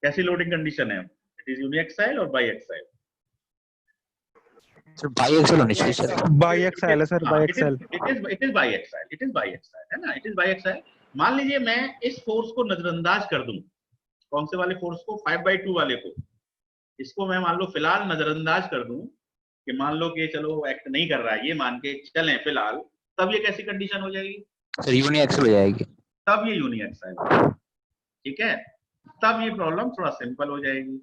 कैसी लोडिंग कंडीशन है, इट इज यूनिएक्साइल और biaxial? Sir biaxial होनी चाहिए सर। बाई एक्साइल है sir, biaxial. It is biaxial, it is biaxial, है ना, इट इज बाई एक्साइल। मान लीजिए मैं इस फोर्स को नजरअंदाज कर दूं, कौन से वाले फोर्स को, 5/2 वाले को, इसको मैं मान लो फिलहाल नजरअंदाज कर दूं कि मान लो कि चलो एक्ट नहीं कर रहा है, ये मान के चलें फिलहाल, तब ये कैसी कंडीशन हो जाएगी सर? यूनिएक्सल हो जाएगी, तब ये यूनिएक्साइल, ठीक है, तब ये प्रॉब्लम थोड़ा सिंपल हो जाएगी,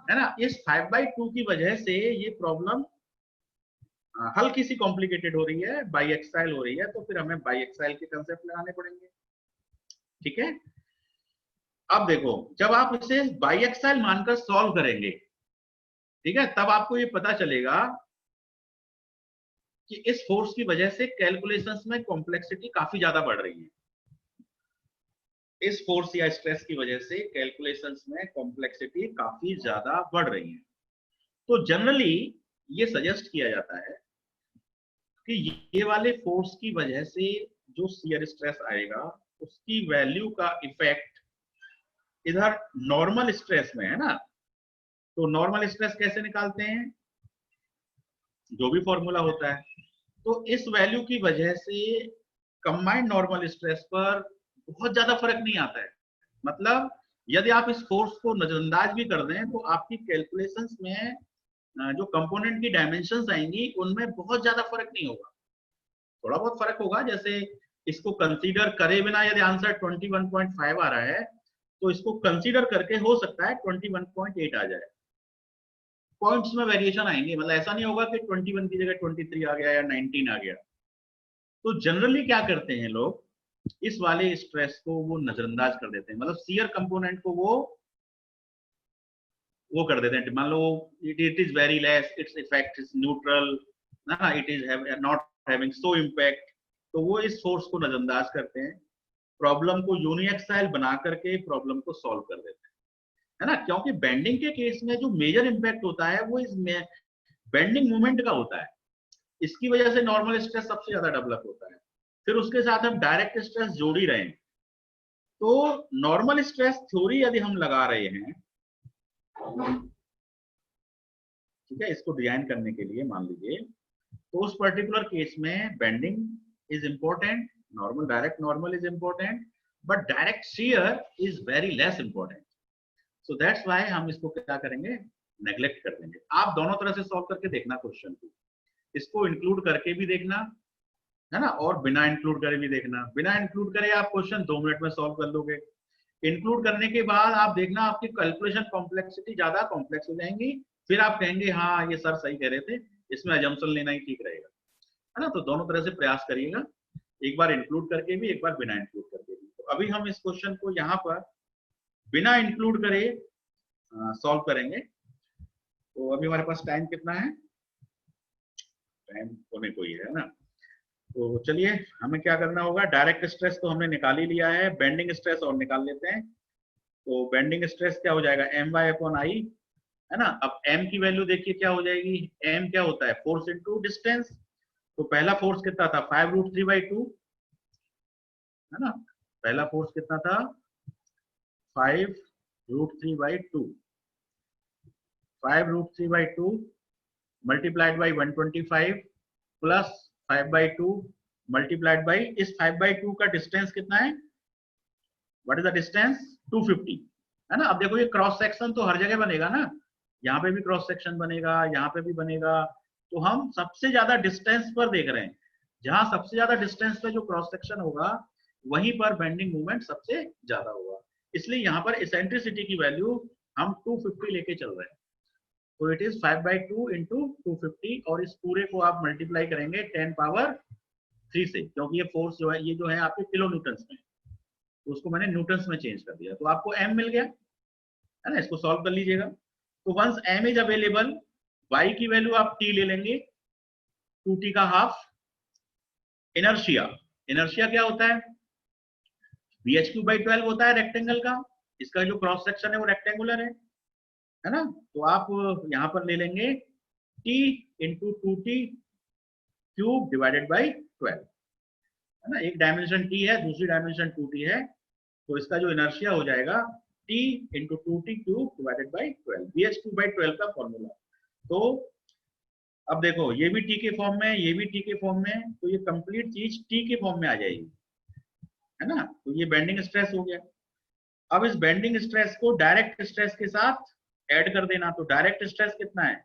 है ना। इस 5/2 की वजह से ये प्रॉब्लम हल्की सी कॉम्प्लिकेटेड हो रही है, बाई एक्साइल हो रही है, तो फिर हमें बाई एक्साइल के कंसेप्ट लगाने पड़ेंगे, ठीक है। अब देखो जब आप इसे बाई एक्साइल मानकर सॉल्व करेंगे, ठीक है, तब आपको ये पता चलेगा कि इस फोर्स की वजह से कैलकुलेशंस में कॉम्प्लेक्सिटी काफी ज्यादा बढ़ रही है। इस फोर्स या स्ट्रेस की वजह से कैलकुलेशंस में कॉम्प्लेक्सिटी काफी ज्यादा बढ़ रही है। तो जनरली ये सजेस्ट किया जाता है कि ये वाले फोर्स की वजह से जो शियर स्ट्रेस आएगा उसकी वैल्यू का इफेक्ट इधर नॉर्मल स्ट्रेस में, है ना। तो नॉर्मल स्ट्रेस कैसे निकालते हैं, जो भी फॉर्मूला होता है, तो इस वैल्यू की वजह से कंबाइंड नॉर्मल स्ट्रेस पर बहुत ज्यादा फर्क नहीं आता है। मतलब यदि आप इस फोर्स को नजरअंदाज भी कर दें तो आपकी कैलकुलेशंस में जो कंपोनेंट की डायमेंशंस आएंगी उनमें बहुत ज्यादा फर्क नहीं होगा, थोड़ा बहुत फर्क होगा। जैसे इसको कंसीडर करे बिना यदि आंसर 21.5 आ रहा है तो इसको कंसीडर करके हो सकता है 21.8 आ जाए, पॉइंट्स में वेरिएशन आएंगे, मतलब ऐसा नहीं होगा कि 21 की जगह 23 आ गया या 19 आ गया। तो जनरली क्या करते हैं लोग, इस वाले स्ट्रेस को वो नजरअंदाज कर देते हैं, मतलब शियर कंपोनेंट को वो कर देते हैं, मान लो it is very less, its effect is neutral, ना, it is not having so impact, तो वो इस फोर्स को नजरअंदाज करते हैं, प्रॉब्लम को यूनिएक्साइल बना करके प्रॉब्लम को सॉल्व कर देते हैं, है ना। क्योंकि बेंडिंग के केस में जो मेजर इम्पैक्ट होता है वो इस बेंडिंग मूवमेंट का होता है, इसकी वजह से नॉर्मल स्ट्रेस सबसे ज्यादा डेवलप होता है। फिर उसके साथ हम डायरेक्ट स्ट्रेस जोड़ ही रहे हैं, तो नॉर्मल स्ट्रेस थ्योरी यदि हम लगा रहे हैं, ठीक है, इसको डिजाइन करने के लिए मान लीजिए, तो उस पर्टिकुलर केस में bending is important, normal direct normal is important, but direct shear is very less important. So that's why हम इसको क्या करेंगे, नेग्लेक्ट कर देंगे। आप दोनों तरह से सॉल्व करके देखना क्वेश्चन को, इसको इंक्लूड करके भी देखना, है ना, और बिना इंक्लूड करे भी देखना। बिना इंक्लूड करे आप क्वेश्चन 2 मिनट में सॉल्व कर लोगे, इंक्लूड करने के बाद आप देखना आपकी कैलकुलेशन कॉम्प्लेक्सिटी ज्यादा कॉम्प्लेक्स हो जाएंगी, फिर आप कहेंगे हाँ ये सर सही कह रहे थे, इसमें अजम्पशन लेना ही ठीक रहेगा, है ना। तो दोनों तरह से प्रयास करिएगा, एक बार इंक्लूड करके भी, एक बार बिना इंक्लूड करके भी। तो अभी हम इस क्वेश्चन को यहाँ पर बिना इंक्लूड करे सॉल्व करेंगे। तो अभी हमारे पास टाइम कितना है, टाइम होने को ही है ना। तो चलिए हमें क्या करना होगा, डायरेक्ट स्ट्रेस तो हमने निकाल ही लिया है, बेंडिंग स्ट्रेस और निकाल लेते हैं। तो बेंडिंग स्ट्रेस क्या हो जाएगा, My/I, है ना। अब m की वैल्यू देखिए क्या हो जाएगी, m क्या होता है, फोर्स इनटू डिस्टेंस। तो पहला फोर्स कितना था, 5√3/2, है ना, पहला फोर्स कितना था 5√3/2, 5√3/2 multiplied by 125 plus 5/2 multiplied by, इस 5/2 का डिस्टेंस कितना है, व्हाट इज द डिस्टेंस, 250, है ना। अब देखो ये क्रॉस सेक्शन तो हर जगह बनेगा ना, यहाँ पे भी क्रॉस सेक्शन बनेगा, यहाँ पे भी बनेगा, तो हम सबसे ज्यादा डिस्टेंस पर देख रहे हैं। जहां सबसे ज्यादा डिस्टेंस पे जो क्रॉस सेक्शन होगा वहीं पर बेंडिंग मोमेंट सबसे ज्यादा होगा। इसलिए यहाँ पर इसेंट्रिसिटी की वैल्यू हम 250 लेके चल रहे हैं। तो इट इज 5/2 इंटू 250 और इस पूरे को आप मल्टीप्लाई करेंगे 10 पावर 3 से, क्योंकि ये फोर्स जो है ये जो है आपके किलो न्यूटन्स में, तो उसको मैंने न्यूटन्स में चेंज कर दिया, तो आपको m मिल गया है ना। इसको सॉल्व कर लीजिएगा। तो once m is available, y की वैल्यू आप t ले लेंगे, 2t का हाफ। इनर्शिया, इनर्शिया क्या होता है, bh3/12 होता है रेक्टेंगल का, इसका जो क्रॉस सेक्शन है वो रेक्टेंगुलर है ना। तो आप यहां पर ले लेंगे t into 2t cube divided by 12 है ना। एक डायमेंशन t है, दूसरी डायमेंशन 2t है, तो इसका जो इनर्शिया हो जाएगा t into 2t cube divided by 12, bh2/12 का फॉर्मूला। तो अब देखो ये भी t के फॉर्म में, ये भी t के फॉर्म में, तो ये कंप्लीट चीज t के फॉर्म में आ जाएगी है ना। तो ये बेंडिंग स्ट्रेस हो गया। अब इस बेंडिंग स्ट्रेस को डायरेक्ट स्ट्रेस के साथ ऐड कर देना। तो डायरेक्ट स्ट्रेस कितना है,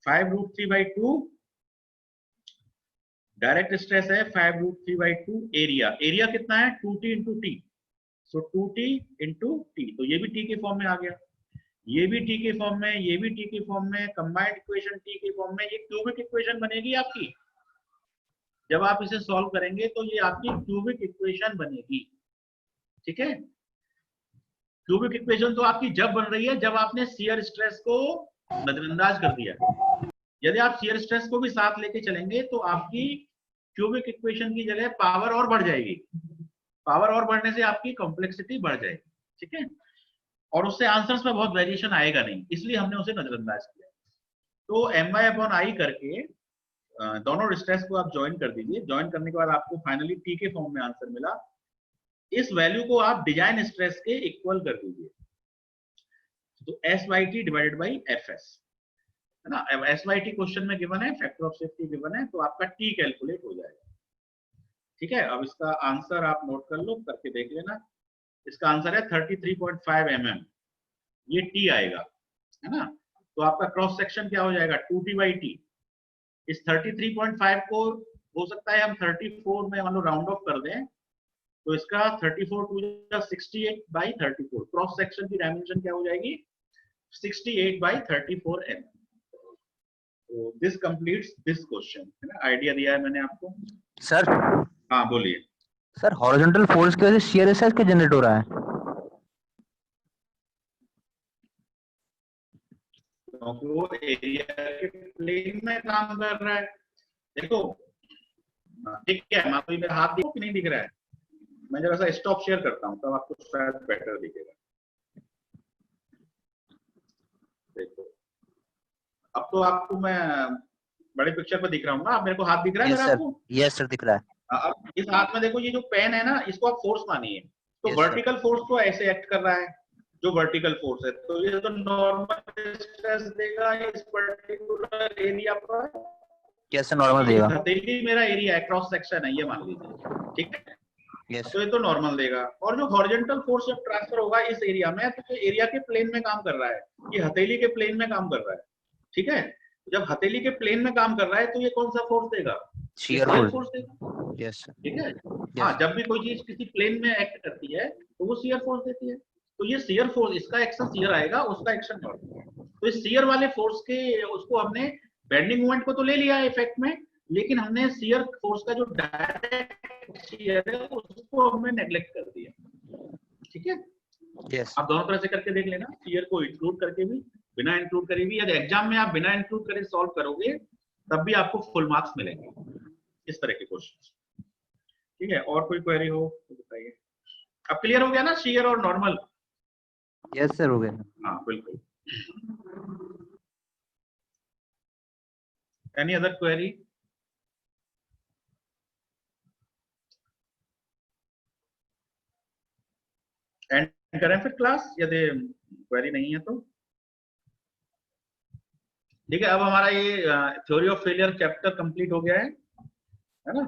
5√3/2, डायरेक्ट स्ट्रेस है 5√3/2 एरिया, एरिया कितना है 2t इंटू टी, सो 2t इंटू टी, तो ये भी t के फॉर्म में आ गया, ये भी t के फॉर्म में, ये भी t के फॉर्म में, कंबाइंड इक्वेशन t के फॉर्म में, ये क्यूबिक इक्वेशन बनेगी आपकी। जब आप इसे सॉल्व करेंगे तो ये आपकी क्यूबिक इक्वेशन बनेगी, ठीक है। क्यूबिक इक्वेशन तो आपकी जब बन रही है जब आपने शियर स्ट्रेस को नजरअंदाज कर दिया। यदि आप शियर स्ट्रेस को भी साथ लेके चलेंगे तो आपकी क्यूबिक इक्वेशन की जगह पावर और बढ़ जाएगी, पावर और बढ़ने से आपकी कॉम्प्लेक्सिटी बढ़ जाएगी, ठीक है, और उससे आंसर्स में बहुत वेरिएशन आएगा नहीं, इसलिए हमने उसे नजरअंदाज किया। तो my/i करके दोनों स्ट्रेस को आप ज्वाइन कर दीजिए। ज्वाइन करने के बाद आपको फाइनली t के फॉर्म में आंसर मिला। इस वैल्यू को आप डिजाइन स्ट्रेस के इक्वल कर दीजिए, तो s/t डिवाइडेड बाई fs है ना। s/t क्वेश्चन में गिवन है, फैक्टर ऑफ सेफ्टी गिवन है, तो आपका t कैलकुलेट हो जाएगा, ठीक है। अब इसका आंसर आप नोट कर लो, करके देख लेना। इसका आंसर है 33.5 mm, ये t आएगा है ना। तो आपका क्रॉस सेक्शन क्या हो जाएगा 2t/t। इस 33.5 को हो सकता है हम 34 में मान लो राउंड ऑफ कर दें, तो इसका 34 टू 68/34, क्रॉस सेक्शन की डायमेंशन क्या हो जाएगी 68/34 mm। तो दिस कंप्लीट्स दिस क्वेश्चन है ना, आइडिया दिया है मैंने आपको। सर, हाँ बोलिए। सर हॉरिजॉन्टल फोर्स की वजह से शियर स्ट्रेस क्यों जनरेट हो रहा है? क्योंकि वो एरिया के प्लेन में काम कर रहा है। देखो ठीक है, मान लो मेरा हाथ दिख नहीं दिख रहा है, मैं जरा सा स्टॉप शेयर करता हूँ तब आपको शायद बेटर दिखेगा। देखो अब तो आपको मैं बड़े पिक्चर पे दिख रहा हूँ ना, आप मेरे को हाथ दिख रहा है मेरा आपको? यस सर, दिख रहा है। अब इस हाथ में देखो ये जो पेन है ना, इसको आप फोर्स मानिए, तो Yes, वर्टिकल फोर्स तो ऐसे एक्ट कर रहा है, जो वर्टिकल फोर्स है, तो ये तो नॉर्मल स्ट्रेस देगा इस पर्टिकुलर एरिया पर। कैसे नॉर्मल देगा? हथेली मेरा एरिया है, क्रॉस सेक्शन है ये मान लीजिए, ठीक है। यस, तो ये तो नॉर्मल देगा, और जो हॉरिजॉन्टल फोर्स जब ट्रांसफर होगा इस एरिया में, तो ये एरिया के प्लेन में काम कर रहा है, ये हथेली के प्लेन में काम कर रहा है, ठीक है। जब हथेली के प्लेन में काम कर रहा है तो ये कौन सा फोर्स देगा, शियर फोर्स देगा, यस ठीक है। हाँ, जब भी कोई चीज किसी प्लेन में एक्ट करती है तो वो शियर फोर्स देती है, तो ये शियर फोर्स, इसका एक्शन शियर आएगा, उसका एक्शन नॉर्मल। तो इस शियर वाले फोर्स के उसको हमने बेंडिंग मोमेंट को तो ले लिया इफेक्ट में, लेकिन हमने शियर फोर्स का जो डायरेक्ट शियर है उसको हमने नेग्लेक्ट कर दिया, ठीक है। यस, आप दोनों तरह से करके देख लेना, शियर को इंक्लूड करके भी, बिना इंक्लूड करे भी। यदि एग्जाम में आप बिना इंक्लूड करे सॉल्व करोगे तब भी आपको फुल मार्क्स मिलेंगे, इस तरह के क्वेश्चन, ठीक है। और कोई क्वेरी हो तो बताइए। अब क्लियर हो गया ना शियर और नॉर्मल? यस सर, हो गया। हाँ बिल्कुल। Any other query? एंड करें फिर क्लास, यदि क्वेरी नहीं है तो ठीक है। अब हमारा ये theory of failure chapter complete हो गया है ना।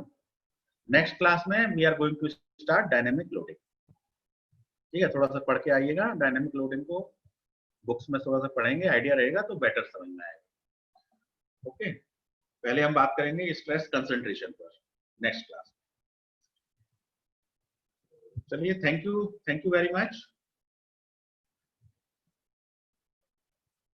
नेक्स्ट क्लास में we are going to start dynamic loading, ठीक है। थोड़ा सा पढ़ के आइएगा, डायनेमिक लोडिंग को बुक्स में थोड़ा सा पढ़ेंगे, आइडिया रहेगा तो बेटर समझ में आएगा, ओके। पहले हम बात करेंगे स्ट्रेस कंसंट्रेशन पर। Next class. चलिए, थैंक यू वेरी मच।